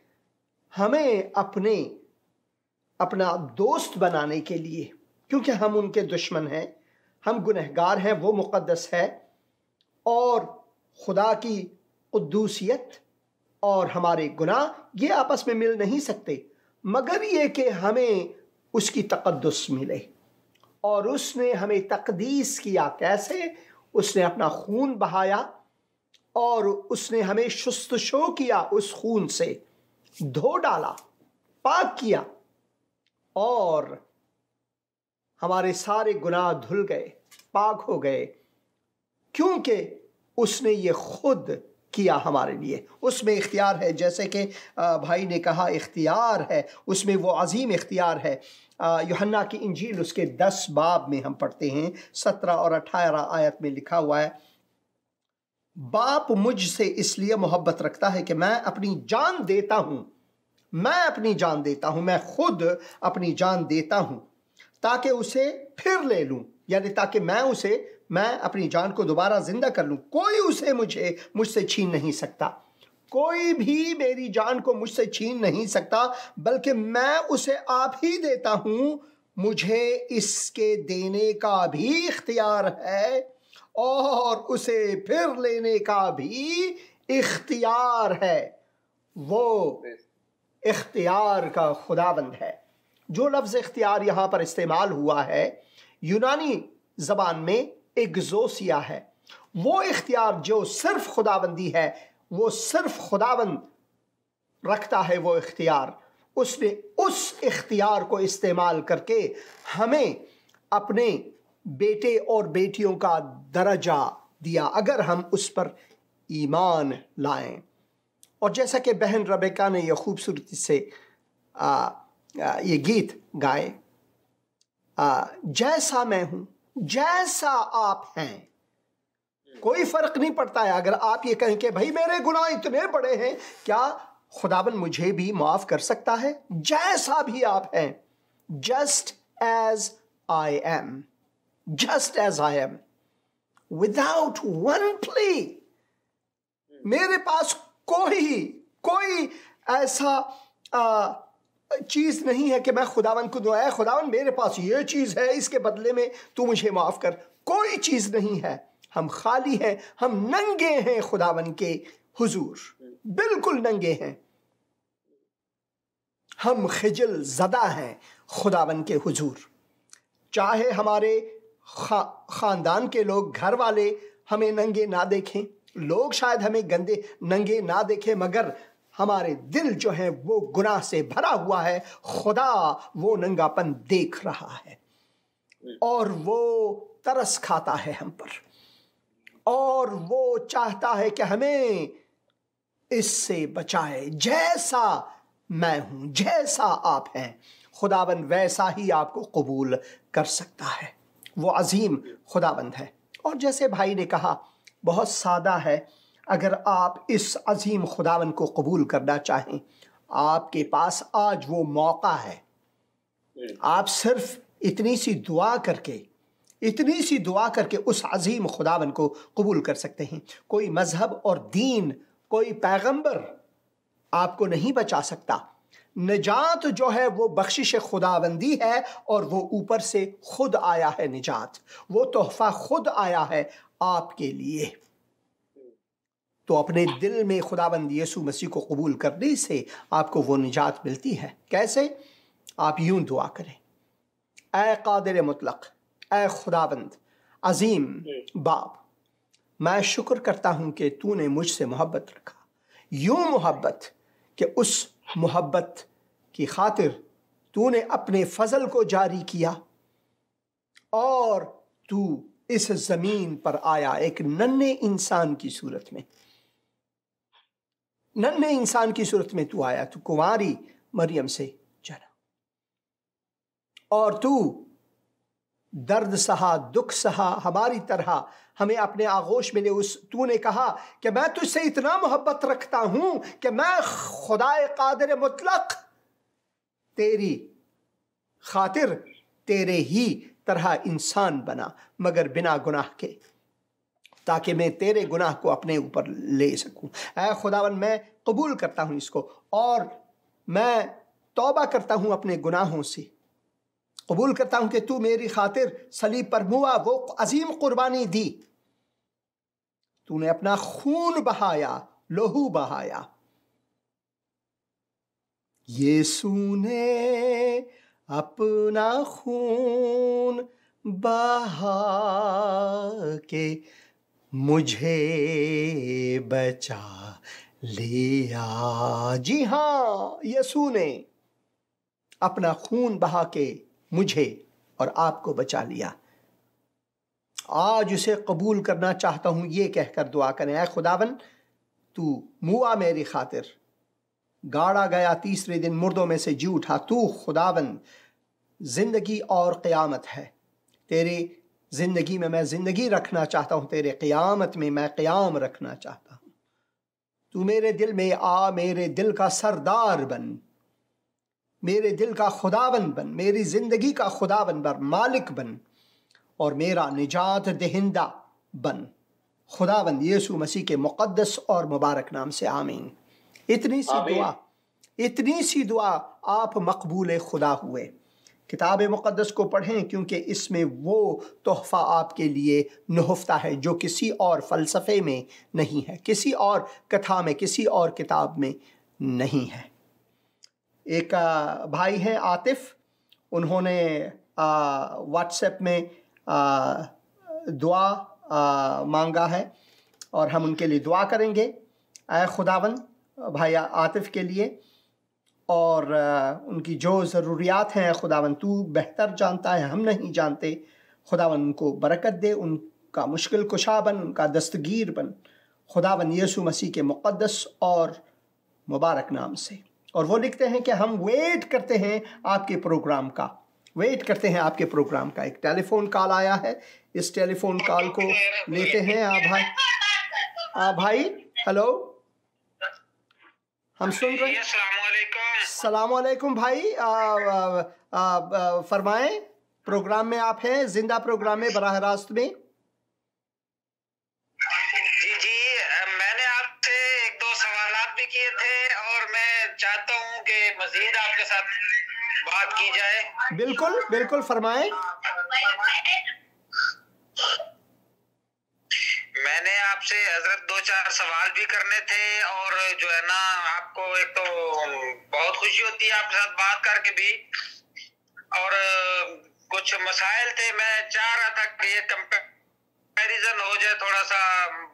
हमें अपना दोस्त बनाने के लिए, क्योंकि हम उनके दुश्मन हैं, हम गुनहगार हैं, वो मुक़द्दस है, और खुदा की क़ुद्दूसियत और हमारे गुनाह ये आपस में मिल नहीं सकते, मगर ये कि हमें उसकी तक़द्दुस मिले। और उसने हमें तक़दीस किया, कैसे? उसने अपना खून बहाया और उसने हमें शुस्तशो किया, उस खून से धो डाला, पाक किया, और हमारे सारे गुनाह धुल गए, पाक हो गए, क्योंकि उसने ये खुद किया हमारे लिए। उसमें इख्तियार है, जैसे कि भाई ने कहा इख्तियार है, उसमें वो अजीम इख्तियार है। यूहन्ना की इंजील उसके 10 बाब में हम पढ़ते हैं, 17 और 18 आयत में लिखा हुआ है, बाप मुझसे इसलिए मोहब्बत रखता है कि मैं अपनी जान देता हूँ, मैं खुद अपनी जान देता हूँ ताकि उसे फिर ले लूँ, यानी ताकि मैं अपनी जान को दोबारा जिंदा कर लूँ। कोई उसे मुझसे छीन नहीं सकता, कोई भी मेरी जान को मुझसे छीन नहीं सकता, बल्कि मैं उसे आप ही देता हूँ। मुझे इसके देने का भी इख्तियार है और उसे फिर लेने का भी इख्तियार है। वो इख्तियार का खुदाबंद है। जो लफ्ज़ इख्तियार यहाँ पर इस्तेमाल हुआ है, यूनानी ज़बान में एग्ज़ोसिया है। वो इख्तियार जो सिर्फ खुदाबंदी है, वो सिर्फ खुदाबंद रखता है वो इख्तियार। उसने उस इख्तियार को इस्तेमाल करके हमें अपने बेटे और बेटियों का दर्जा दिया, अगर हम उस पर ईमान लाएं। और जैसा कि बहन रबेका ने यह खूबसूरती से ये गीत गाए, जैसा मैं हूं जैसा आप हैं, कोई फर्क नहीं पड़ता है। अगर आप ये कहें कि भाई मेरे गुनाह इतने बड़े हैं, क्या खुदाबंद मुझे भी माफ कर सकता है? जैसा भी आप हैं, just as I am, without one plea। मेरे पास कोई ऐसा चीज नहीं है कि मैं खुदावन को दुआ, खुदावन मेरे पास ये चीज है, इसके बदले में तू मुझे माफ कर। कोई चीज नहीं है, हम खाली हैं, हम नंगे हैं खुदावन के हुजूर, बिल्कुल नंगे हैं। हम खिजल ज़दा हैं खुदावन के हुजूर। चाहे हमारे खानदान के लोग, घर वाले हमें नंगे ना देखें, लोग शायद हमें नंगे ना देखें, मगर हमारे दिल जो है वो गुनाह से भरा हुआ है। खुदा वो नंगापन देख रहा है और वो तरस खाता है हम पर, और वो चाहता है कि हमें इससे बचाए। जैसा मैं हूं, जैसा आप हैं, खुदाबंद वैसा ही आपको कबूल कर सकता है। वो अजीम खुदाबंद है। और जैसे भाई ने कहा, बहुत सादा है। अगर आप इस अजीम खुदाबंद को कबूल करना चाहें, आपके पास आज वो मौका है। आप सिर्फ इतनी सी दुआ करके उस अजीम खुदाबंद को कबूल कर सकते हैं। कोई मजहब और दीन, कोई पैगंबर आपको नहीं बचा सकता। निजात जो है वो बख्शिश खुदाबंदी है, और वो ऊपर से खुद आया है निजात, वो तोहफा खुद आया है आपके लिए। तो अपने दिल में खुदाबंद यीशु मसीह को कबूल करने से आपको वो निजात मिलती है। कैसे? आप यूं दुआ करें, ऐ कादिर मुतलक, ऐ खुदाबंद अजीम बाप, मैं शुक्र करता हूं कि तूने मुझसे मोहब्बत रखा, यूं मोहब्बत कि उस मोहब्बत की खातिर तूने अपने फजल को जारी किया और तू इस जमीन पर आया एक नन्हे इंसान की सूरत में। नन्हे इंसान की सूरत में तू आया, तू कुंवारी मरियम से जना और तू दर्द सहा, दुख सहा, हमारी तरह हमें अपने आगोश में ले। तूने कहा कि मैं तुझसे इतना मोहब्बत रखता हूं कि मैं खुदाए कादिर मुतलक तेरी खातिर तेरे ही तरह इंसान बना, मगर बिना गुनाह के, ताकि मैं तेरे गुनाह को अपने ऊपर ले सकूं। ऐ खुदावन, मैं कबूल करता हूं इसको और मैं तौबा करता हूं अपने गुनाहों से। कबूल करता हूं कि तू मेरी खातिर सलीब पर मुआ, वो अजीम कुर्बानी दी, तूने अपना खून बहाया, लहू बहाया। यीशु ने अपना खून बहा के मुझे बचा लिया। जी हाँ, यीशु ने अपना खून बहा के मुझे और आपको बचा लिया। आज उसे कबूल करना चाहता हूं, ये कहकर दुआ करें, ऐ खुदावन तू मुआ मेरी खातिर, गाड़ा गया, तीसरे दिन मुर्दों में से जी उठा। तू खुदावन जिंदगी और क़यामत है। तेरी जिंदगी में मैं जिंदगी रखना चाहता हूं, तेरे क़यामत में मैं क़याम रखना चाहता हूं। तू मेरे दिल में आ, मेरे दिल का सरदार बन, मेरे दिल का खुदावन बन, मेरी जिंदगी का खुदावन बन, मालिक बन और मेरा निजात दहिंदा बन। खुदावन यीशु मसीह के मुक़द्दस और मुबारक नाम से आमीन। इतनी सी दुआ आप मकबूल खुदा हुए। किताब मुक़द्दस को पढ़ें, क्योंकि इसमें वो तोहफ़ा आपके लिए नहुफ्ता है जो किसी और फ़लसफ़े में नहीं है, किसी और कथा में, किसी और किताब में नहीं है। एक भाई हैं आतिफ, उन्होंने व्हाट्सएप में दुआ मांगा है और हम उनके लिए दुआ करेंगे। ऐ खुदावन भाई आतिफ के लिए और उनकी जो ज़रूरियात हैं खुदावन तू बेहतर जानता है, हम नहीं जानते। खुदावन उनको बरकत दे, उनका मुश्किल कुशा बन, उनका दस्तगीर बन खुदावन यीशु मसीह के मुक़द्दस और मुबारक नाम से। और वो लिखते हैं कि हम वेट करते हैं आपके प्रोग्राम का, वेट करते हैं आपके प्रोग्राम का। एक टेलीफोन कॉल आया है, इस टेलीफोन कॉल को लेते हैं। भाई हेलो, हम सुन रहे हैं। अस्सलाम वालेकुम भाई, फरमाएं, प्रोग्राम में आप हैं, जिंदा प्रोग्राम में, बराह रास्त में। जी, मैंने आपसे एक दो सवालात भी किए थे और मैं चाहता हूं कि मजीद आपके साथ बात की जाए। बिल्कुल बिल्कुल, फरमाएं। मैंने आपसे हजरत दो चार सवाल भी करने थे और जो है ना, आपको एक तो बहुत खुशी होती है आपके साथ बात करके भी, और कुछ मसाइल थे। मैं चाह रहा था कि ये कंपैरिजन हो जाए थोड़ा सा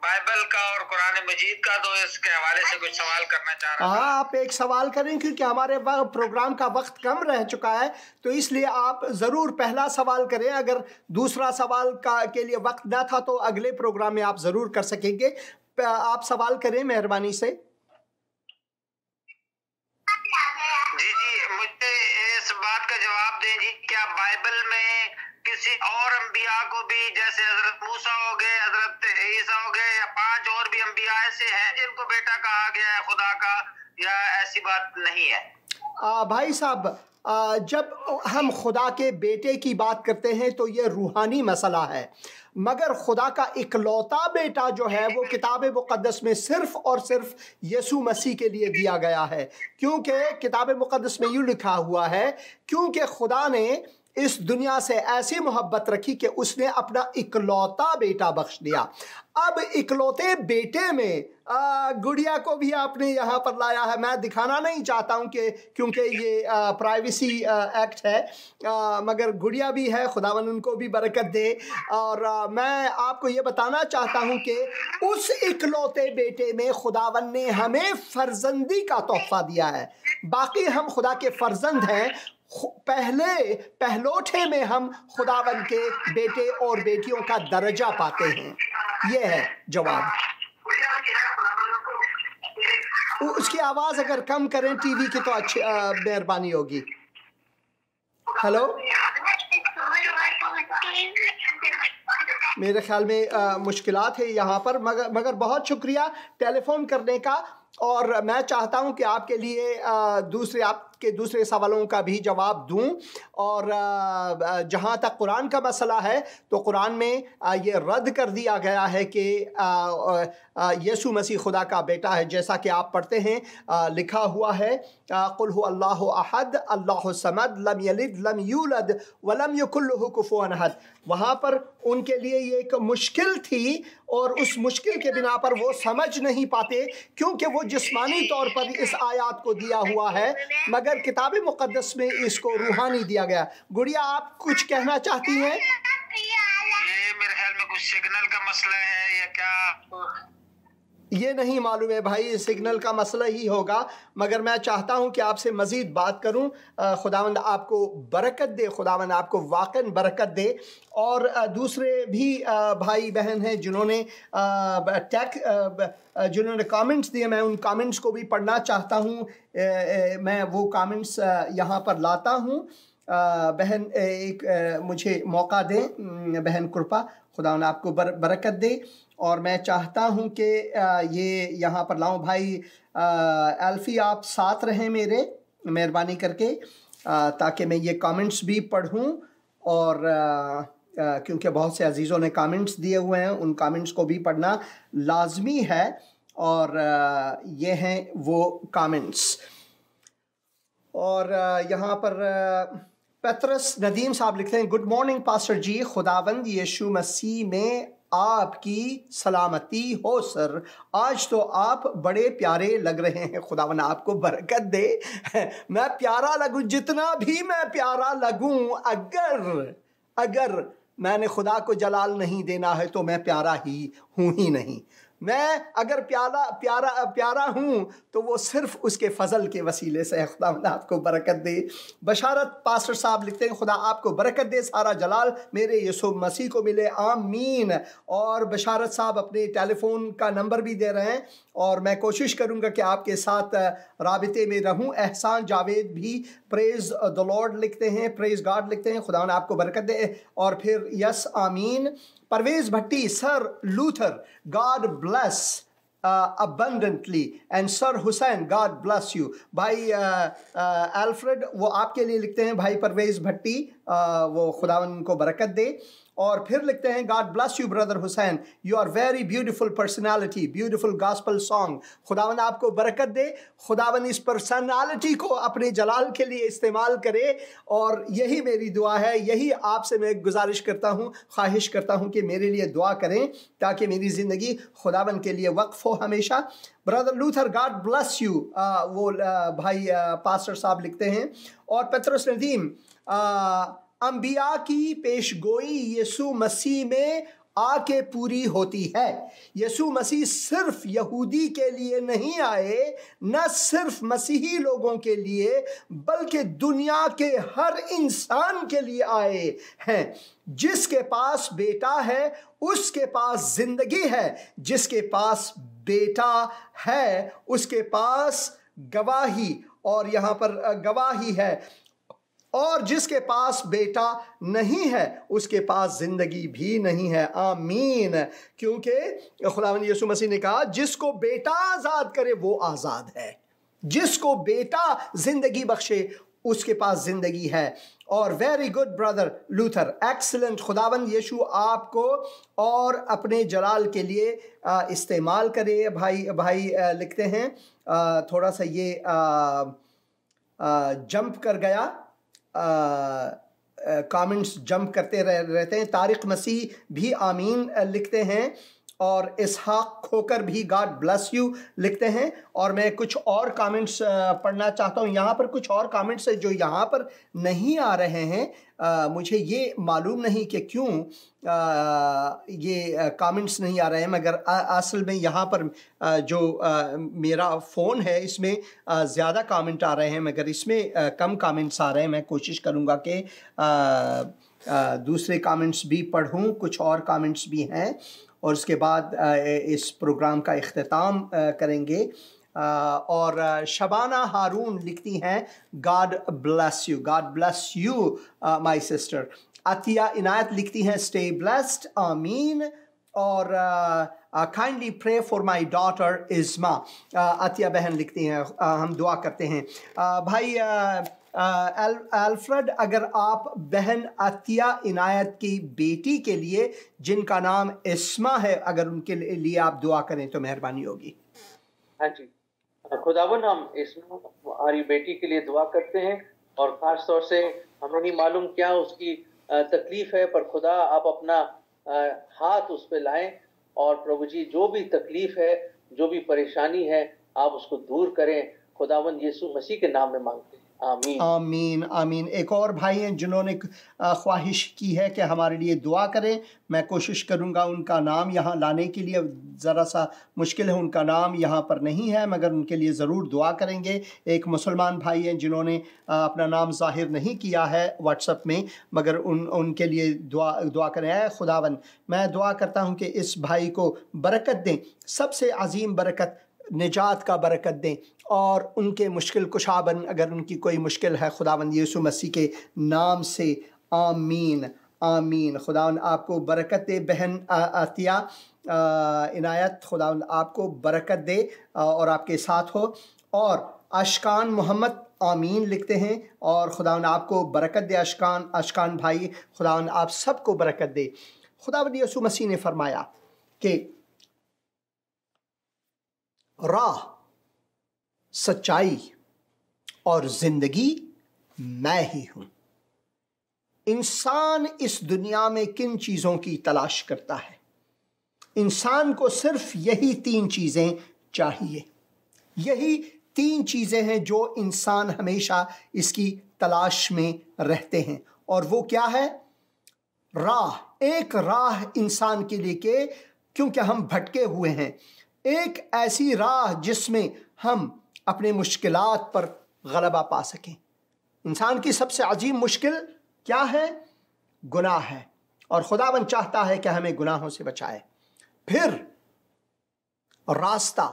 बाइबल का और कुरान मजीद का, तो इसके हवाले से कुछ सवाल करना चाह रहा था। हाँ, आप एक सवाल करें, क्योंकि हमारे प्रोग्राम का वक्त कम रह चुका है, तो इसलिए आप ज़रूर पहला सवाल करें। अगर दूसरा सवाल के लिए वक्त ना था तो अगले प्रोग्राम में आप ज़रूर कर सकेंगे। आप सवाल करें मेहरबानी से। जी, मुझे इस बात का जवाब दें जी, क्या बाइबल में किसी और अंबिया को भी, जैसे हजरत मूसा हो गए, हजरत ईसा हो गए, या 5 और भी अंबिया ऐसे हैं जिनको बेटा कहा गया है खुदा का, या ऐसी बात नहीं है? भाई साहब, जब हम खुदा के बेटे की बात करते हैं तो ये रूहानी मसला है, मगर खुदा का इकलौता बेटा जो है वो किताब मुक़द्दस में सिर्फ़ और सिर्फ यीशु मसीह के लिए दिया गया है। क्योंकि किताब मुक़द्दस में यूँ लिखा हुआ है, क्योंकि खुदा ने इस दुनिया से ऐसी मोहब्बत रखी कि उसने अपना इकलौता बेटा बख्श दिया। अब इकलौते बेटे में गुड़िया को भी आपने यहाँ पर लाया है। मैं दिखाना नहीं चाहता हूँ कि क्योंकि ये प्राइवेसी एक्ट है, मगर गुड़िया भी है, खुदावन उनको भी बरकत दे। और मैं आपको ये बताना चाहता हूँ कि उस इकलौते बेटे में खुदावन ने हमें फर्जंदी का तोहफा दिया है। बाकी हम खुदा के फर्जंद हैं, पहलोठे में हम खुदावंद के बेटे और बेटियों का दर्जा पाते हैं। ये है जवाब। उसकी आवाज अगर कम करें टीवी की तो अच्छी मेहरबानी होगी। हेलो, मेरे ख्याल में मुश्किलात है यहाँ पर, मगर बहुत शुक्रिया टेलीफोन करने का। और मैं चाहता हूँ कि आपके लिए आपके दूसरे सवालों का भी जवाब दूं। और जहाँ तक कुरान का मसला है तो कुरान में ये रद्द कर दिया गया है कि यीशु मसीह खुदा का बेटा है। जैसा कि आप पढ़ते हैं, लिखा हुआ है कुल हु अल्लाहु अहद अल्लाहु समद लम यलिद लम यूलद वलम यकुल लहु कुफुवन अहद। वहाँ पर उनके लिए ये एक मुश्किल थी और उस मुश्किल के बिना पर वो समझ नहीं पाते, क्योंकि वो जिस्मानी तौर पर इस आयत को दिया हुआ है, मगर किताब मुक़द्दस में इसको रूहानी दिया गया। गुड़िया, आप कुछ कहना चाहती हैं? ये मेरे ख्याल में कुछ सिग्नल का मसला है या क्या? ये नहीं मालूम है भाई, सिग्नल का मसला ही होगा, मगर मैं चाहता हूं कि आपसे मज़ीद बात करूं। खुदावंद आपको बरकत दे, खुदावंद आपको वाकई बरकत दे। और दूसरे भी भाई बहन हैं जिन्होंने जिन्होंने कमेंट्स दिए, मैं उन कमेंट्स को भी पढ़ना चाहता हूं। मैं वो कमेंट्स यहाँ पर लाता हूं। बहन एक मुझे मौका दें, बहन कृपा, खुदावंद आपको बरकत दे। और मैं चाहता हूं कि ये यहाँ पर लाऊं। भाई अल्फी, आप साथ रहें मेरे, मेहरबानी करके, ताकि मैं ये कमेंट्स भी पढ़ूं। और क्योंकि बहुत से अजीज़ों ने कमेंट्स दिए हुए हैं, उन कमेंट्स को भी पढ़ना लाजमी है। और ये हैं वो कमेंट्स। और यहाँ पर पतरस नदीम साहब लिखते हैं, गुड मॉर्निंग पास्टर जी, खुदावंद यीशु मसीह में आपकी सलामती हो सर। आज तो आप बड़े प्यारे लग रहे हैं, खुदावंद आपको बरकत दे। मैं प्यारा लगूं, जितना भी मैं प्यारा लगूं, अगर मैंने खुदा को जलाल नहीं देना है तो मैं प्यारा ही हूँ ही नहीं। मैं अगर प्यारा हूँ तो वो सिर्फ उसके फजल के वसीले से है। खुदा आपको बरकत दे। बशारत पास्टर साहब लिखते हैं, खुदा आपको बरकत दे, सारा जलाल मेरे यीशु मसीह को मिले, आमीन। और बशारत साहब अपने टेलीफोन का नंबर भी दे रहे हैं और मैं कोशिश करूँगा कि आपके साथ राबिते में रहूँ। एहसान जावेद भी प्रेज द लॉर्ड लिखते हैं, प्रेज गॉड लिखते हैं, खुदा आपको बरकत दे। और फिर यस आमीन। Parvez Bhatti, sir Luther, God bless abundantly, and Sir Hussain, God bless you। भाई अल्फ्रेड वो आपके लिए लिखते हैं, भाई परवेज भट्टी, वो खुदावन को बरकत दे। और फिर लिखते हैं, God bless you brother Hussain, you are very beautiful personality, beautiful gospel song। खुदावन आपको बरकत दे। खुदावन इस पर्सनालिटी को अपने जलाल के लिए इस्तेमाल करे। और यही मेरी दुआ है, यही आपसे मैं गुजारिश करता हूँ, ख्वाहिश करता हूँ कि मेरे लिए दुआ करें ताकि मेरी ज़िंदगी खुदावन के लिए वक्फ हो हमेशा। Brother Luther, God bless you, वो भाई पास्टर साहब लिखते हैं। और पतरस नदीम, अंबिया की पेशगोई यीशु मसीह में आके पूरी होती है। यीशु मसीह सिर्फ यहूदी के लिए नहीं आए, न सिर्फ मसीही लोगों के लिए, बल्कि दुनिया के हर इंसान के लिए आए हैं। जिसके पास बेटा है उसके पास जिंदगी है, जिसके पास बेटा है उसके पास गवाही, और यहाँ पर गवाही है, और जिसके पास बेटा नहीं है उसके पास जिंदगी भी नहीं है। आमीन। क्योंकि खुदावंद यीशु मसीह ने कहा, जिसको बेटा आज़ाद करे वो आज़ाद है, जिसको बेटा जिंदगी बख्शे उसके पास जिंदगी है। और very good brother Luther, excellent. खुदावंद यीशु आपको और अपने जलाल के लिए इस्तेमाल करे। भाई लिखते हैं, थोड़ा सा ये जंप कर गया, कमेंट्स जंप करते रहते हैं। तारिक मसीह भी आमीन लिखते हैं। और इसहाक खोकर भी गॉड ब्लेस यू लिखते हैं। और मैं कुछ और कमेंट्स पढ़ना चाहता हूँ। यहाँ पर कुछ और कमेंट्स है जो यहाँ पर नहीं आ रहे हैं। मुझे ये मालूम नहीं कि क्यों ये कमेंट्स नहीं आ रहे हैं, मगर असल में यहाँ पर जो मेरा फ़ोन है इसमें ज़्यादा कमेंट आ रहे हैं, मगर इसमें कम कमेंट्स आ रहे हैं। मैं कोशिश करूँगा कि दूसरे कमेंट्स भी पढ़ूँ, कुछ और कमेंट्स भी हैं, और उसके बाद इस प्रोग्राम का इख्तिताम करेंगे। और शबाना हारून लिखती हैं God bless you my sister. Atiya Inayat लिखती हैं स्टे ब्लेस्ड, आमीन। और kindly pray for my daughter Izma, Atiya बहन लिखती हैं हम दुआ करते हैं। भाई अल्फ्रेड, अगर आप बहन अतिया इनायत की बेटी के लिए जिनका नाम इस्मा है, अगर उनके लिए आप दुआ करें तो मेहरबानी होगी। हाँ जी, खुदावन हम इस्मा हमारी बेटी के लिए दुआ करते हैं, और ख़ास तौर से हमें नहीं मालूम क्या उसकी तकलीफ़ है, पर खुदा आप अपना हाथ उस पर लाएं, और प्रभु जी जो भी तकलीफ़ है, जो भी परेशानी है, आप उसको दूर करें। खुदावन यीशु मसीह के नाम में मांगते हैं, आमीन आमीन आमीन। एक और भाई हैं जिन्होंने ख्वाहिश की है कि हमारे लिए दुआ करें। मैं कोशिश करूंगा उनका नाम यहाँ लाने के लिए, ज़रा सा मुश्किल है, उनका नाम यहाँ पर नहीं है, मगर उनके लिए ज़रूर दुआ करेंगे। एक मुसलमान भाई हैं जिन्होंने अपना नाम ज़ाहिर नहीं किया है व्हाट्सएप में, मगर उनके लिए दुआ करें। ऐ खुदावन, मैं दुआ करता हूँ कि इस भाई को बरकत दें, सबसे अजीम बरकत, निजात का बरकत दें, और उनके मुश्किल कुशाबन, अगर उनकी कोई मुश्किल है, खुदावंद यीशु मसीह के नाम से आमीन आमीन। खुदावंद आपको बरकत दे बहन अतिया इनायत, खुदावंद आपको बरकत दे और आपके साथ हो। और अशकान मोहम्मद आमीन लिखते हैं, और खुदावंद आपको बरकत दे अशकान भाई, खुदावंद आप सबको बरकत दे। खुदावंद यीशु मसीह ने फरमाया कि राह, सच्चाई और जिंदगी मैं ही हूं। इंसान इस दुनिया में किन चीजों की तलाश करता है? इंसान को सिर्फ यही 3 चीजें चाहिए। यही 3 चीजें हैं जो इंसान हमेशा इसकी तलाश में रहते हैं। और वो क्या है? राह, एक राह इंसान के लिए के, क्योंकि हम भटके हुए हैं, एक ऐसी राह जिसमें हम अपने मुश्किलात पर गलबा पा सकें। इंसान की सबसे अजीम मुश्किल क्या है? गुनाह है, और खुदावन चाहता है कि हमें गुनाहों से बचाए। फिर रास्ता,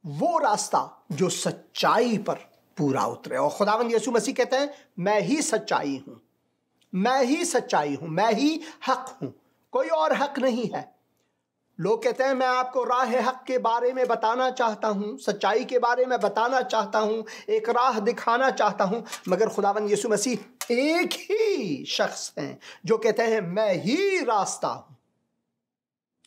वो रास्ता जो सच्चाई पर पूरा उतरे। और खुदावन यीशु मसीह कहते हैं मैं ही सच्चाई हूं, मैं ही सच्चाई हूं, मैं ही हक हूं, कोई और हक नहीं है। लोग कहते हैं मैं आपको राह हक के बारे में बताना चाहता हूं, सच्चाई के बारे में बताना चाहता हूं, एक राह दिखाना चाहता हूं, मगर खुदावन यीशु मसीह एक ही शख्स हैं जो कहते हैं मैं ही रास्ता हूं,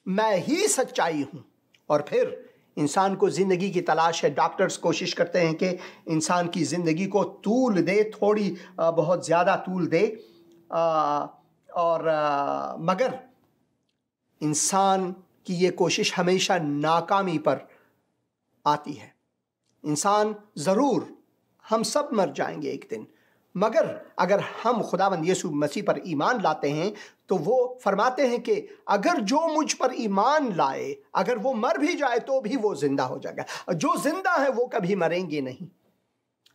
मैं ही सच्चाई हूं। और फिर इंसान को ज़िंदगी की तलाश है। डॉक्टर्स कोशिश करते हैं कि इंसान की ज़िंदगी को तूल दे, थोड़ी बहुत ज़्यादा तूल दे, मगर इंसान कि ये कोशिश हमेशा नाकामी पर आती है। इंसान ज़रूर, हम सब मर जाएंगे एक दिन, मगर अगर हम खुदावंद यीशु मसीह पर ईमान लाते हैं तो वो फरमाते हैं कि अगर जो मुझ पर ईमान लाए, अगर वो मर भी जाए तो भी वो जिंदा हो जाएगा। जो जिंदा है वो कभी मरेंगे नहीं।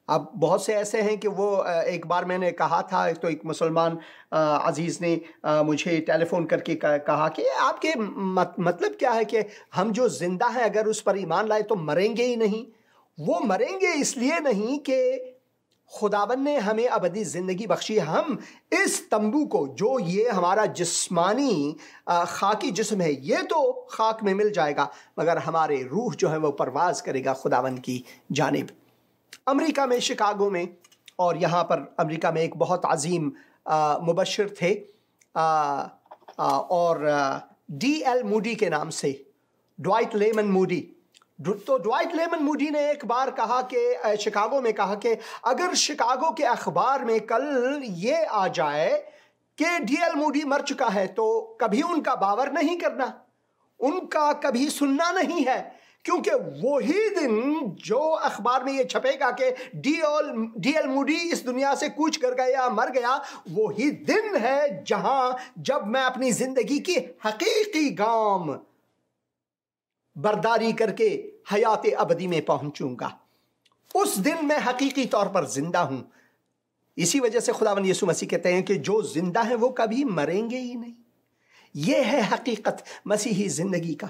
अब बहुत से ऐसे हैं कि वो एक बार मैंने कहा था, तो एक मुसलमान अजीज़ ने मुझे टेलीफोन करके कहा कि आपके मतलब क्या है कि हम जो ज़िंदा हैं अगर उस पर ईमान लाए तो मरेंगे ही नहीं। वो मरेंगे इसलिए नहीं कि खुदावन ने हमें अबदी ज़िंदगी बख्शी। हम इस तंबू को, जो ये हमारा जिस्मानी खाकी जिस्म है, ये तो खाक में मिल जाएगा, मगर हमारे रूह जो है वो परवाज़ करेगा खुदावन की जानिब। अमेरिका में, शिकागो में, और यहाँ पर अमेरिका में एक बहुत अजीम मुबश्शिर थे और D.L. मूडी के नाम से, ड्वाइट लेमन मूडी। तो ड्वाइट लेमन मूडी ने एक बार कहा कि शिकागो में कहा कि अगर शिकागो के अखबार में कल ये आ जाए कि डीएल मूडी मर चुका है तो कभी उनका बावर नहीं करना, उनका कभी सुनना नहीं है, क्योंकि वही दिन जो अखबार में ये छपेगा कि डीएल मूडी इस दुनिया से कूच कर गया, मर गया, वही दिन है जब मैं अपनी जिंदगी की हकीकी गाम बर्दारी करके हयात अबदी में पहुंचूंगा। उस दिन मैं हकीकी तौर पर जिंदा हूं। इसी वजह से खुदावंद यीशु मसीह कहते हैं कि जो जिंदा हैं वो कभी मरेंगे ही नहीं। यह है हकीकत मसीही जिंदगी का,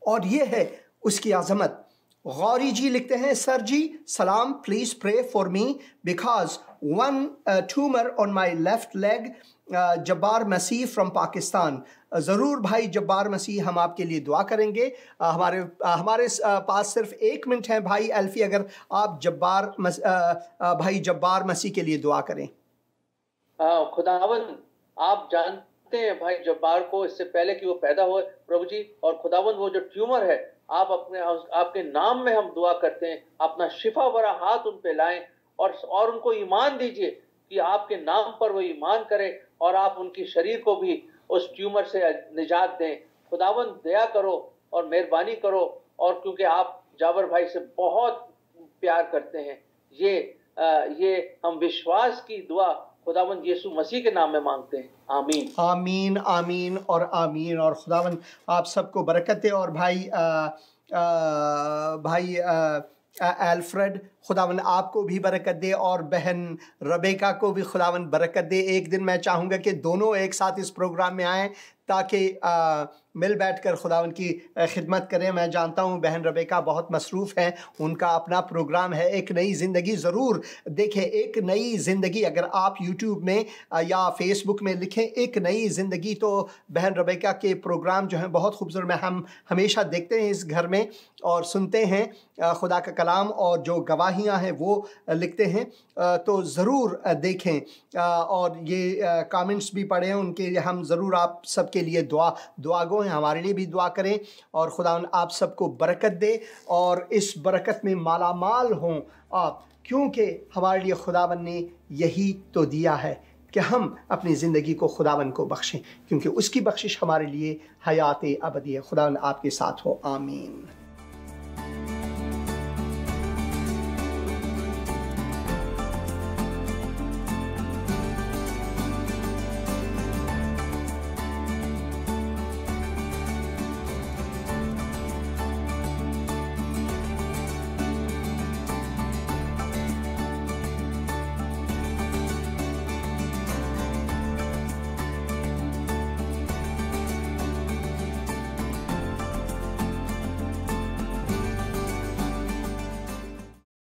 और यह है उसकी अजमत। गौरी जी लिखते हैं, सर जी सलाम, please pray for me because one tumor on my left leg, Jabbar Masih from Pakistan. ज़रूर भाई जब्बार मसीह, हम आपके लिए दुआ करेंगे। हमारे पास सिर्फ 1 मिनट है भाई एल्फी, अगर आप भाई जब्बार मसीह के लिए दुआ करें। खुदावन आप जानते हैं भाई जब्बार को इससे पहले कि वो पैदा हुए प्रभु जी, और खुदावन वो जो ट्यूमर है आप आपके नाम में हम दुआ करते हैं, अपना शिफा भरा हाथ उन पे लाएं और उनको ईमान दीजिए कि आपके नाम पर वो ईमान करें और आप उनकी शरीर को भी उस ट्यूमर से निजात दें। खुदावन दया करो और मेहरबानी करो, और क्योंकि आप जाबर भाई से बहुत प्यार करते हैं, ये हम विश्वास की दुआ खुदावन यीशु मसीह के नाम में मांगते हैं। आमीन आमीन आमीन और आमीन। और खुदावन आप सबको बरकत दे। और भाई एल्फ्रेड, खुदावन आपको भी बरकत दे, और बहन रबेका को भी खुदावन बरकत दे। एक दिन मैं चाहूँगा कि दोनों एक साथ इस प्रोग्राम में आएँ ताकि मिल बैठकर खुदावन की खिदमत करें। मैं जानता हूँ बहन रबेका बहुत मसरूफ़ हैं, उनका अपना प्रोग्राम है एक नई ज़िंदगी। ज़रूर देखें एक नई ज़िंदगी, अगर आप यूट्यूब में या फेसबुक में लिखें एक नई ज़िंदगी, तो बहन रबेका के प्रोग्राम जो हैं बहुत खूबसूरत, में हम हमेशा देखते हैं इस घर में और सुनते हैं खुदा का कलाम, और जो गवाहियाँ हैं वो लिखते हैं, तो ज़रूर देखें और ये कमेंट्स भी पढ़ें उनके। हम ज़रूर आप सबके लिए दुआगो हैं, हमारे लिए भी दुआ करें, और खुदा आप सबको बरकत दे और इस बरकत में मालामाल हों आप, क्योंकि हमारे लिए खुदावन ने यही तो दिया है कि हम अपनी ज़िंदगी को खुदावन को बख्शें, क्योंकि उसकी बख्शिश हमारे लिए हयात अबदी है। खुदावन आपके साथ हो। आमीन।